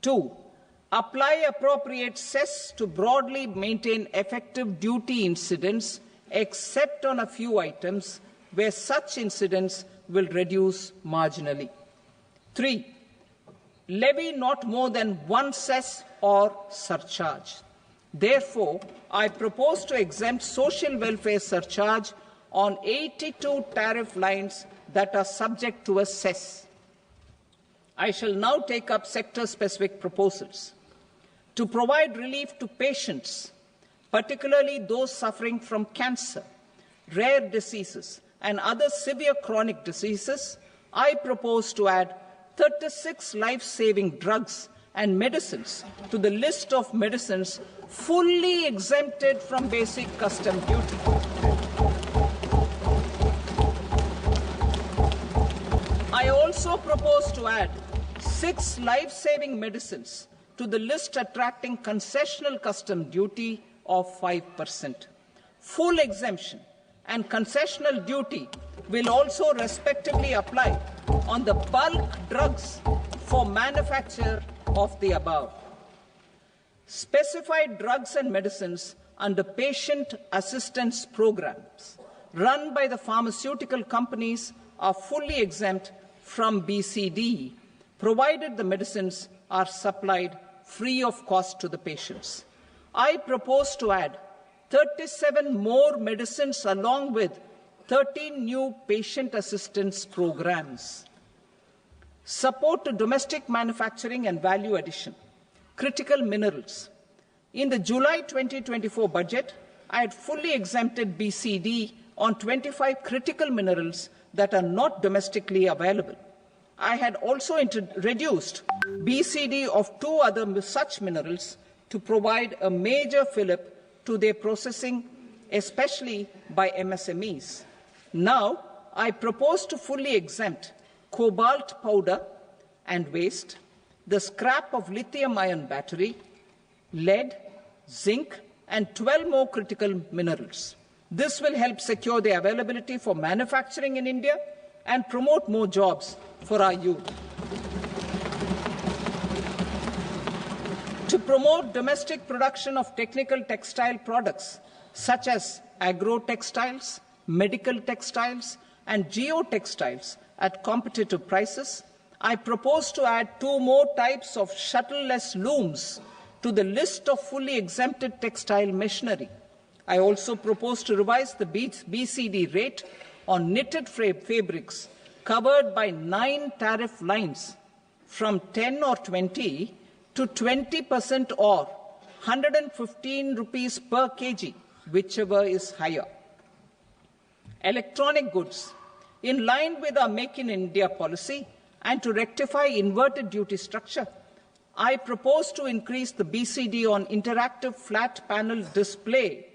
2. Apply appropriate cess to broadly maintain effective duty incidence, except on a few items where such incidence will reduce marginally. 3. Levy not more than 1 cess or surcharge. Therefore, I propose to exempt social welfare surcharge on 82 tariff lines that are subject to a cess. I shall now take up sector-specific proposals. To provide relief to patients, particularly those suffering from cancer, rare diseases, and other severe chronic diseases, I propose to add 36 life-saving drugs and medicines to the list of medicines fully exempted from basic custom duty. I also propose to add 6 life-saving medicines to the list attracting concessional custom duty of 5%. Full exemption and concessional duty will also respectively apply on the bulk drugs for manufacture of the above. Specified drugs and medicines under patient assistance programs run by the pharmaceutical companies are fully exempt from BCD, provided the medicines are supplied free of cost to the patients. I propose to add 37 more medicines along with 13 new patient assistance programs. Support to domestic manufacturing and value addition. Critical minerals. In the July 2024 budget, I had fully exempted BCD on 25 critical minerals that are not domestically available. I had also reduced BCD of 2 other such minerals to provide a major fillip to their processing, especially by MSMEs. Now, I propose to fully exempt cobalt powder and waste, the scrap of lithium-ion battery, lead, zinc, and 12 more critical minerals. This will help secure their availability for manufacturing in India and promote more jobs for our youth. To promote domestic production of technical textile products such as agro-textiles, medical textiles, and geotextiles at competitive prices, I propose to add 2 more types of shuttle-less looms to the list of fully exempted textile machinery. I also propose to revise the BCD rate on knitted fabrics covered by 9 tariff lines from 10 or 20 to 20% or 115 rupees per kg, whichever is higher. Electronic goods. In line with our Make in India policy and to rectify inverted duty structure, I propose to increase the BCD on interactive flat panel display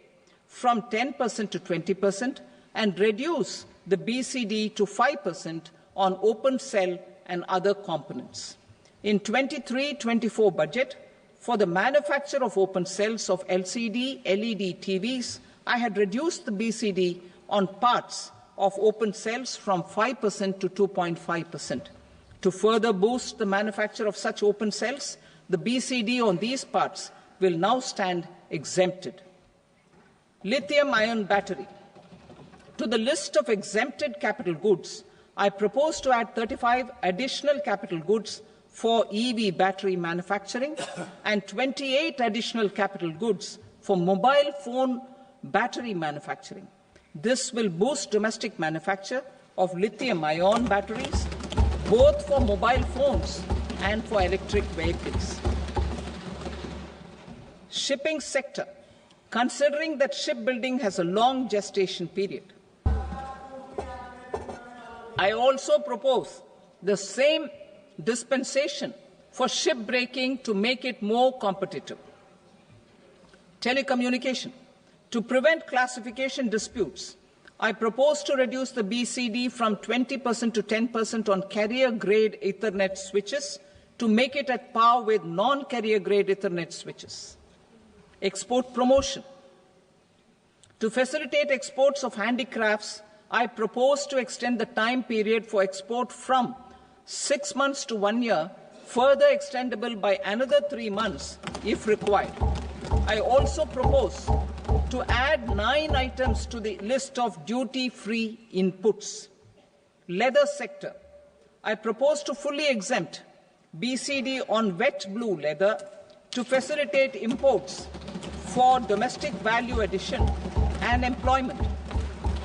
from 10% to 20% and reduce the BCD to 5% on open cell and other components. In 23-24 budget, for the manufacture of open cells of LCD, LED TVs, I had reduced the BCD on parts of open cells from 5% to 2.5%. To further boost the manufacture of such open cells, the BCD on these parts will now stand exempted. Lithium-ion battery. To the list of exempted capital goods, I propose to add 35 additional capital goods for EV battery manufacturing and 28 additional capital goods for mobile phone battery manufacturing. This will boost domestic manufacture of lithium-ion batteries, both for mobile phones and for electric vehicles. Shipping sector. Considering that shipbuilding has a long gestation period, I also propose the same dispensation for shipbreaking to make it more competitive. Telecommunication. To prevent classification disputes, I propose to reduce the BCD from 20% to 10% on carrier-grade Ethernet switches to make it at par with non-carrier-grade Ethernet switches. Export promotion. To facilitate exports of handicrafts, I propose to extend the time period for export from 6 months to 1 year, further extendable by another 3 months if required. I also propose to add 9 items to the list of duty-free inputs. Leather sector. I propose to fully exempt BCD on wet blue leather to facilitate imports for domestic value addition and employment.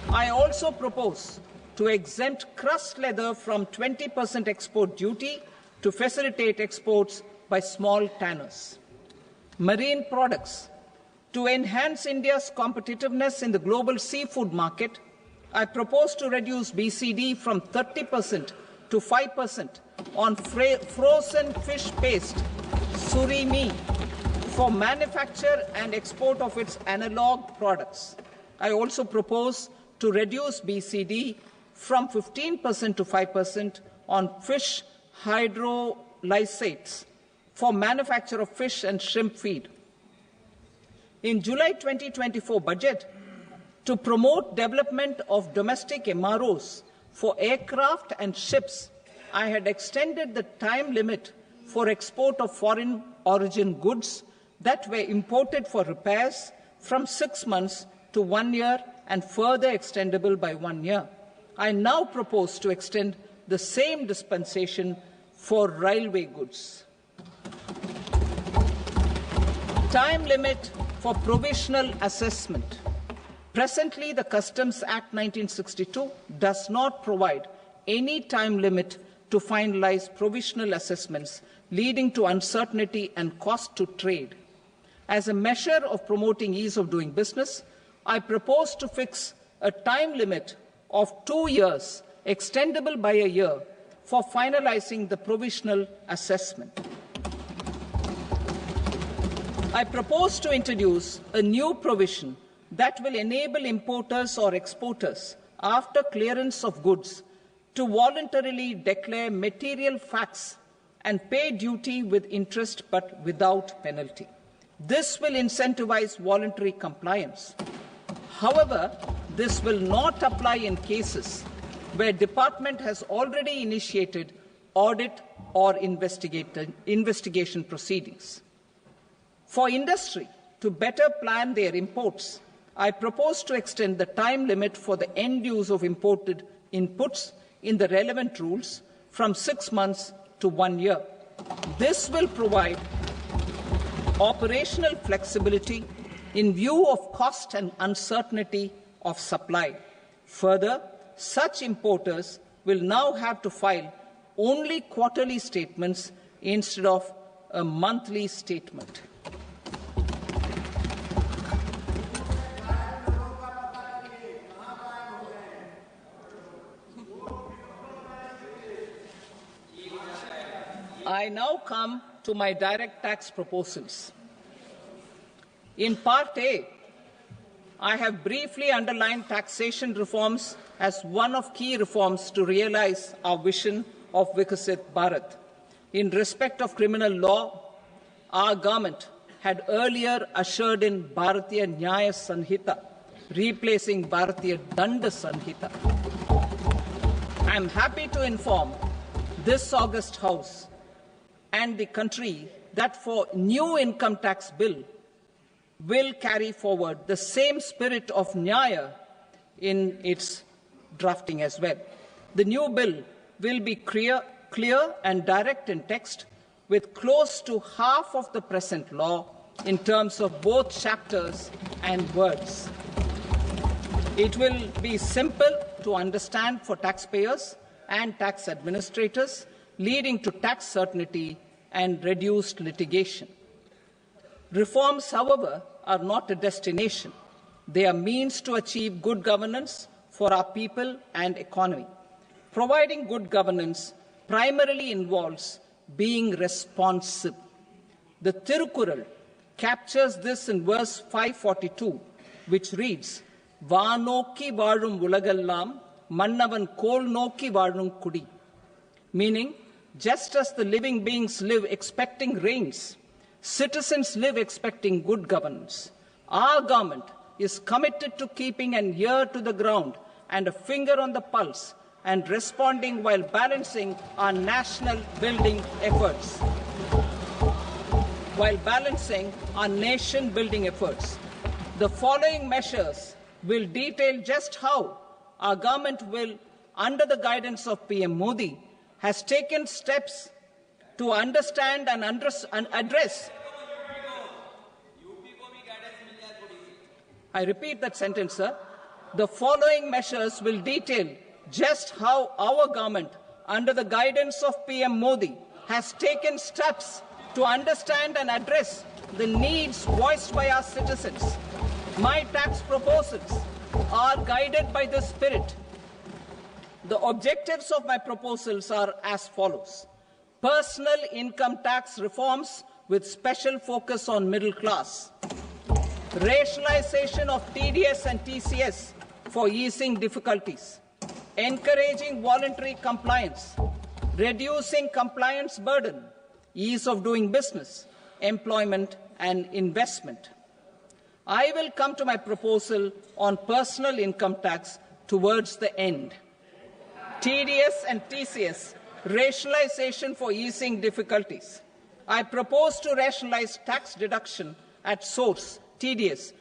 I also propose to exempt crust leather from 20% export duty to facilitate exports by small tanners. Marine products. To enhance India's competitiveness in the global seafood market, I propose to reduce BCD from 30% to 5% on frozen fish paste, surimi, for manufacture and export of its analog products. I also propose to reduce BCD from 15% to 5% on fish hydrolysates for manufacture of fish and shrimp feed. In July 2024 budget, to promote development of domestic MROs for aircraft and ships, I had extended the time limit for export of foreign origin goods that were imported for repairs from 6 months to 1 year and further extendable by 1 year. I now propose to extend the same dispensation for railway goods. Time limit for provisional assessment. Presently, the Customs Act 1962 does not provide any time limit to finalize provisional assessments, leading to uncertainty and cost to trade. As a measure of promoting ease of doing business, I propose to fix a time limit of 2 years, extendable by a year, for finalizing the provisional assessment. I propose to introduce a new provision that will enable importers or exporters, after clearance of goods, to voluntarily declare material facts and pay duty with interest but without penalty. This will incentivize voluntary compliance. However, this will not apply in cases where department has already initiated audit or investigation proceedings. For industry to better plan their imports, I propose to extend the time limit for the end use of imported inputs in the relevant rules from 6 months to 1 year. This will provide operational flexibility in view of cost and uncertainty of supply. Further, such importers will now have to file only quarterly statements instead of a monthly statement. I now come to my direct tax proposals. In Part A, I have briefly underlined taxation reforms as one of key reforms to realize our vision of Vikasit Bharat. In respect of criminal law, our government had earlier ushered in Bharatiya Nyaya Sanhita, replacing Bharatiya Danda Sanhita. I am happy to inform this august House and the country that for new income tax bill will carry forward the same spirit of Nyaya in its drafting as well. The new bill will be clear and direct in text, with close to half of the present law in terms of both chapters and words. It will be simple to understand for taxpayers and tax administrators, leading to tax certainty and reduced litigation. Reforms, however, are not a destination. They are means to achieve good governance for our people and economy. Providing good governance primarily involves being responsive. The Tirukural captures this in verse 542, which reads, "Vaanokki vaazhum ulagallam, mannavan kol nokki vaazhum kudi," meaning, just as the living beings live expecting rains, citizens live expecting good governance. Our government is committed to keeping an ear to the ground and a finger on the pulse and responding while balancing our national building efforts. The following measures will detail just how our government will, under the guidance of PM Modi, has taken steps to understand and address. I repeat that sentence, sir. The following measures will detail just how our government, under the guidance of PM Modi, has taken steps to understand and address the needs voiced by our citizens. My tax proposals are guided by this spirit. The objectives of my proposals are as follows. Personal income tax reforms with special focus on middle class. Rationalization of TDS and TCS for easing difficulties. Encouraging voluntary compliance. Reducing compliance burden. Ease of doing business. Employment and investment. I will come to my proposal on personal income tax towards the end. TDS and TCS, rationalization for easing difficulties. I propose to rationalize tax deduction at source, TDS,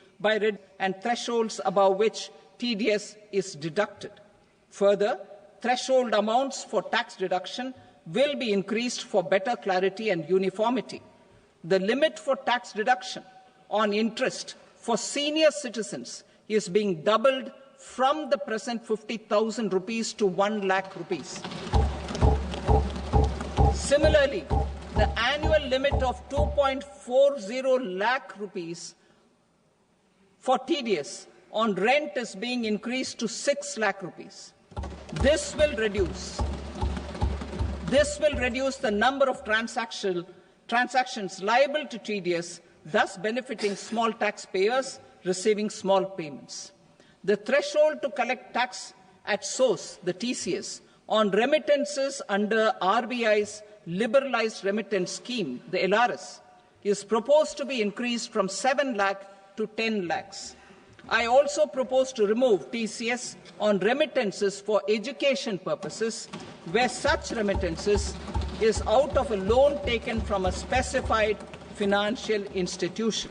and thresholds above which TDS is deducted. Further, threshold amounts for tax deduction will be increased for better clarity and uniformity. The limit for tax deduction on interest for senior citizens is being doubled from the present 50,000 rupees to 1 lakh rupees. Similarly, the annual limit of 2.40 lakh rupees for TDS on rent is being increased to 6 lakh rupees. This will reduce the number of transactions liable to TDS, thus benefiting small taxpayers receiving small payments. The threshold to collect tax at source, the TCS, on remittances under RBI's liberalized remittance scheme, the LRS, is proposed to be increased from 7 lakh to 10 lakhs. I also propose to remove TCS on remittances for education purposes, where such remittances is out of a loan taken from a specified financial institution.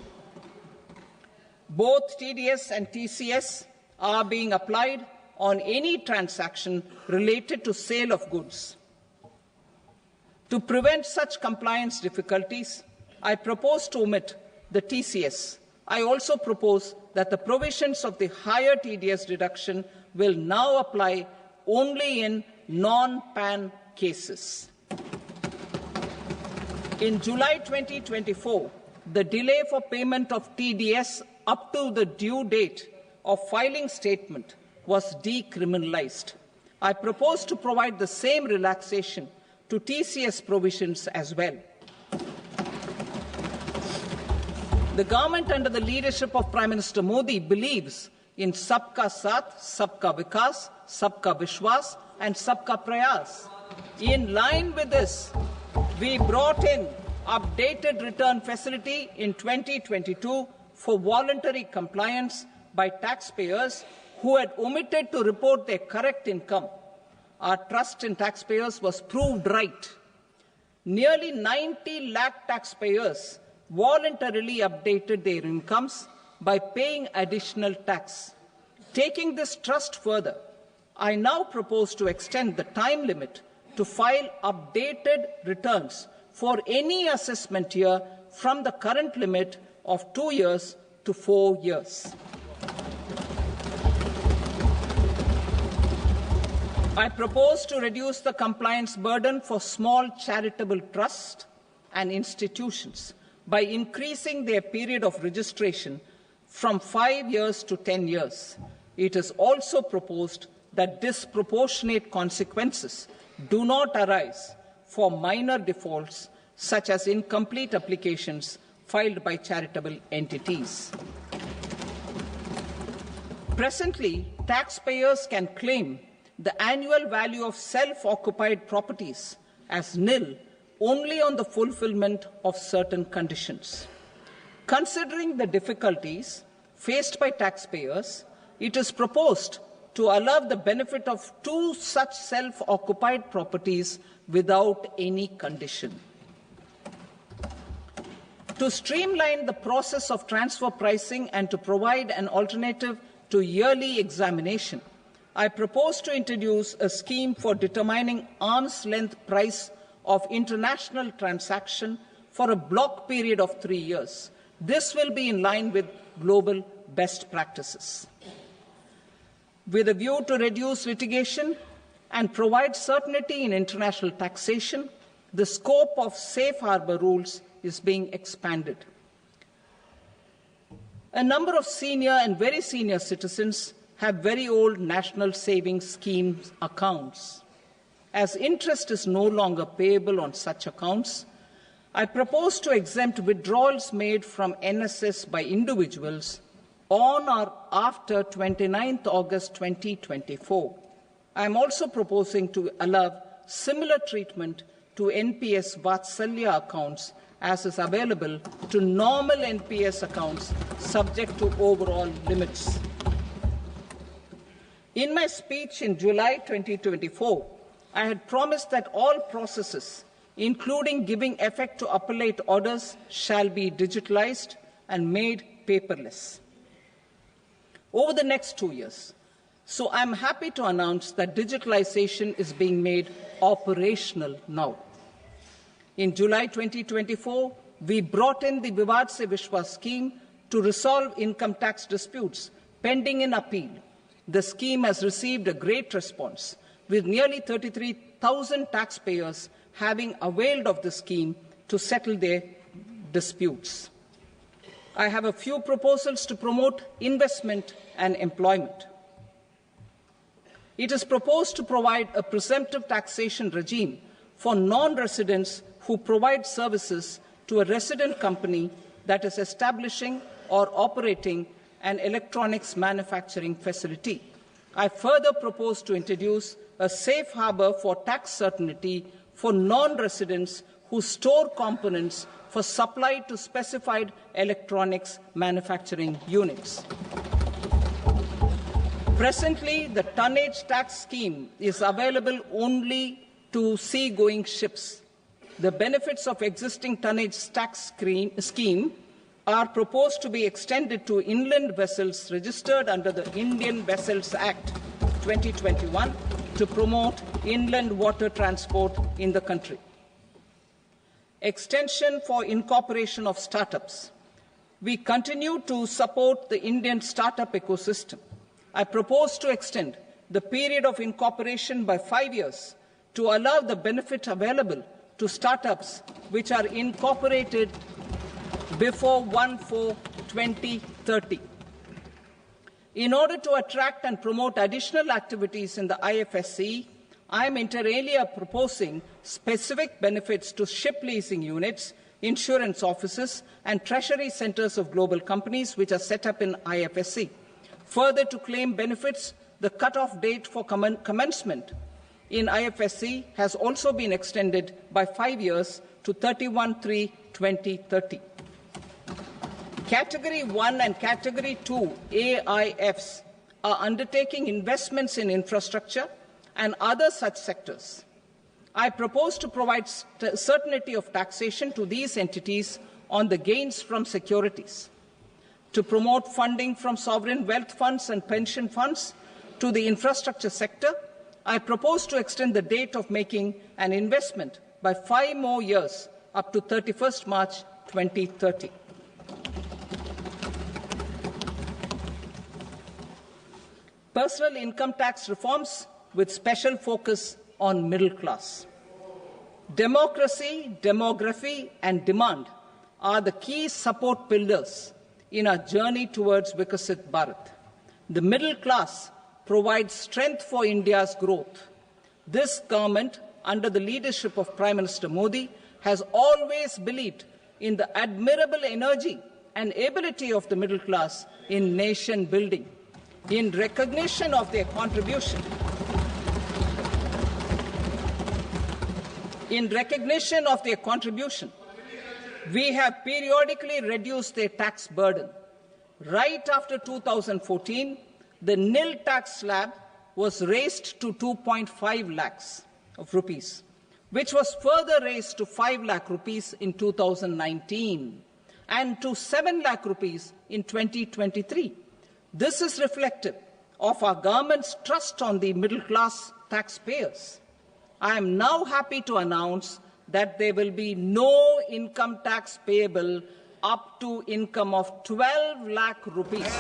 Both TDS and TCS are being applied on any transaction related to sale of goods. To prevent such compliance difficulties, I propose to omit the TCS. I also propose that the provisions of the higher TDS deduction will now apply only in non-PAN cases. In July 2024, the delay for payment of TDS up to the due date of filing statement was decriminalized. I propose to provide the same relaxation to TCS provisions as well. The government under the leadership of Prime Minister Modi believes in Sabka Saath, Sabka Vikas, Sabka Vishwas and Sabka Prayas. In line with this, we brought in updated return facility in 2022 for voluntary compliance by taxpayers who had omitted to report their correct income. Our trust in taxpayers was proved right. Nearly 90 lakh taxpayers voluntarily updated their incomes by paying additional tax. Taking this trust further, I now propose to extend the time limit to file updated returns for any assessment year from the current limit of 2 years to 4 years. I propose to reduce the compliance burden for small charitable trusts and institutions by increasing their period of registration from 5 years to 10 years. It is also proposed that disproportionate consequences do not arise for minor defaults, such as incomplete applications filed by charitable entities. Presently, taxpayers can claim the annual value of self-occupied properties as nil only on the fulfillment of certain conditions. Considering the difficulties faced by taxpayers, it is proposed to allow the benefit of 2 such self-occupied properties without any condition. To streamline the process of transfer pricing and to provide an alternative to yearly examination, I propose to introduce a scheme for determining arm's length price of international transaction for a block period of 3 years. This will be in line with global best practices. With a view to reduce litigation and provide certainty in international taxation, the scope of safe harbour rules is being expanded. A number of senior and very senior citizens have very old national savings schemes accounts. As interest is no longer payable on such accounts, I propose to exempt withdrawals made from NSS by individuals on or after 29th August 2024. I am also proposing to allow similar treatment to NPS Vatsalya accounts as is available to normal NPS accounts subject to overall limits. In my speech in July 2024, I had promised that all processes, including giving effect to appellate orders, shall be digitalized and made paperless over the next 2 years. So I'm happy to announce that digitalization is being made operational now. In July 2024, we brought in the Vivad Se Vishwas scheme to resolve income tax disputes pending in appeal. The scheme has received a great response, with nearly 33,000 taxpayers having availed of the scheme to settle their disputes. I have a few proposals to promote investment and employment. It is proposed to provide a presumptive taxation regime for non-residents who provide services to a resident company that is establishing or operating an electronics manufacturing facility. I further propose to introduce a safe harbour for tax certainty for non-residents who store components for supply to specified electronics manufacturing units. Presently, the tonnage tax scheme is available only to sea-going ships. The benefits of existing tonnage tax scheme are proposed to be extended to inland vessels registered under the Indian Vessels Act 2021 to promote inland water transport in the country. Extension for incorporation of startups. We continue to support the Indian startup ecosystem. I propose to extend the period of incorporation by 5 years to allow the benefit available to startups which are incorporated before 1/4/2030. In order to attract and promote additional activities in the IFSC, I am inter alia proposing specific benefits to ship leasing units, insurance offices, and treasury centres of global companies which are set up in IFSC. Further, to claim benefits, the cut-off date for commencement in IFSC has also been extended by 5 years to 31/3/2030. Category 1 and Category 2 AIFs are undertaking investments in infrastructure and other such sectors. I propose to provide certainty of taxation to these entities on the gains from securities, to promote funding from sovereign wealth funds and pension funds to the infrastructure sector. I propose to extend the date of making an investment by 5 more years, up to 31st March 2030. Personal income tax reforms with special focus on middle class. Democracy, demography, and demand are the key support pillars in our journey towards Vikasit Bharat. The middle class provides strength for India's growth. This government, under the leadership of Prime Minister Modi, has always believed in the admirable energy and ability of the middle class in nation building. In recognition of their contribution, we have periodically reduced their tax burden. Right after 2014, the nil tax slab was raised to 2.5 lakhs of rupees, which was further raised to 5 lakh rupees in 2019 and to 7 lakh rupees in 2023. This is reflective of our government's trust on the middle-class taxpayers. I am now happy to announce that there will be no income tax payable up to income of 12 lakh rupees.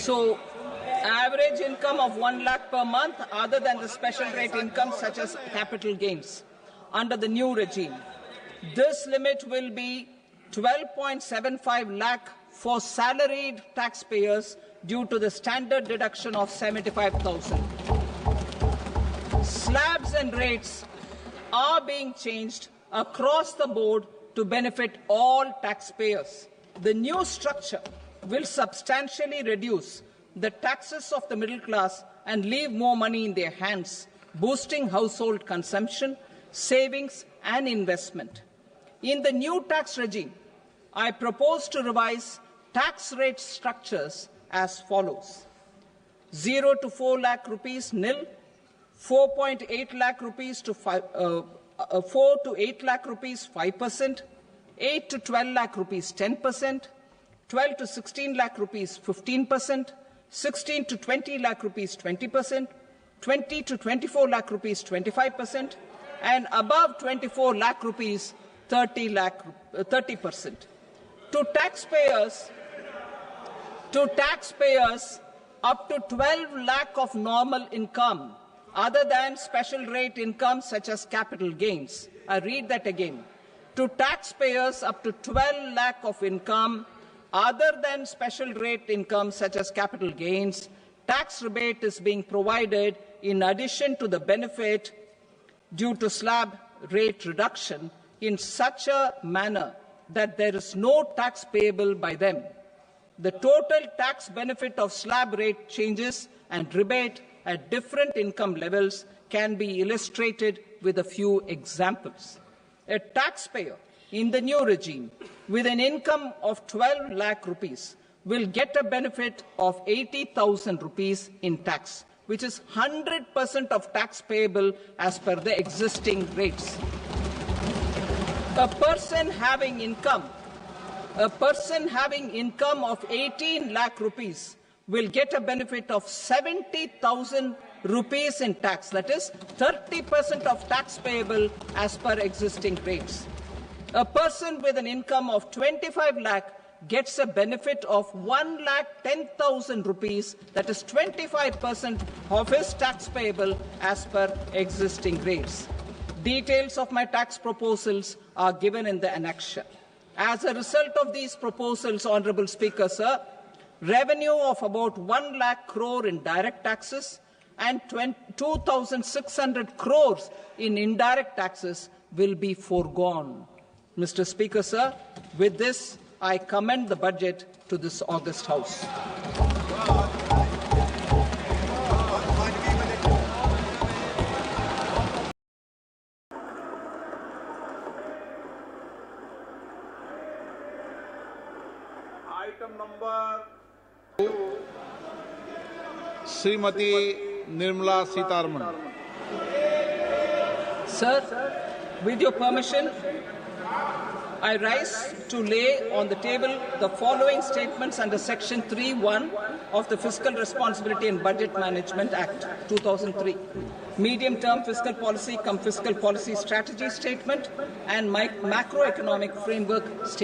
So, average income of 1 lakh per month, other than the special rate income such as capital gains, under the new regime. This limit will be 12.75 lakh for salaried taxpayers due to the standard deduction of 75,000. Slabs and rates are being changed across the board to benefit all taxpayers. The new structure will substantially reduce the taxes of the middle class and leave more money in their hands. boosting household consumption, savings and investment. In the new tax regime, I propose to revise tax rate structures as follows: 0 to 4 lakh rupees nil, 4.8 lakh rupees to 4 to 8 lakh rupees 5%, 8 to 12 lakh rupees 10%, 12 to 16 lakh rupees 15%, 16 to 20 lakh rupees 20%, 20 to 24 lakh rupees 25%, and above 24 lakh rupees 30%. To taxpayers up to 12 lakh of normal income, other than special rate income such as capital gains. I read that again. To taxpayers up to 12 lakh of income, other than special rate income such as capital gains, tax rebate is being provided in addition to the benefit due to slab rate reduction in such a manner that there is no tax payable by them. The total tax benefit of slab rate changes and rebate at different income levels can be illustrated with a few examples. A taxpayer in the new regime with an income of 12 lakh rupees will get a benefit of 80,000 rupees in tax, which is 100% of tax payable as per the existing rates. A person having income of 18 lakh rupees will get a benefit of 70,000 rupees in tax, that is 30% of tax payable as per existing rates. A person with an income of 25 lakh gets a benefit of 1,10,000 rupees, that is 25% of his tax payable as per existing rates. Details of my tax proposals are given in the annexure. As a result of these proposals, Honourable Speaker, sir, revenue of about 1 lakh crore in direct taxes and 2,600 crores in indirect taxes will be foregone. Mr. Speaker, sir, with this, I commend the budget to this august House. Item number 2, Srimati Nirmala Sitharaman. Sir, with your permission, I rise to lay on the table the following statements under Section 3(1) of the Fiscal Responsibility and Budget Management Act 2003, medium-term fiscal policy cum fiscal policy strategy statement and macroeconomic framework statement.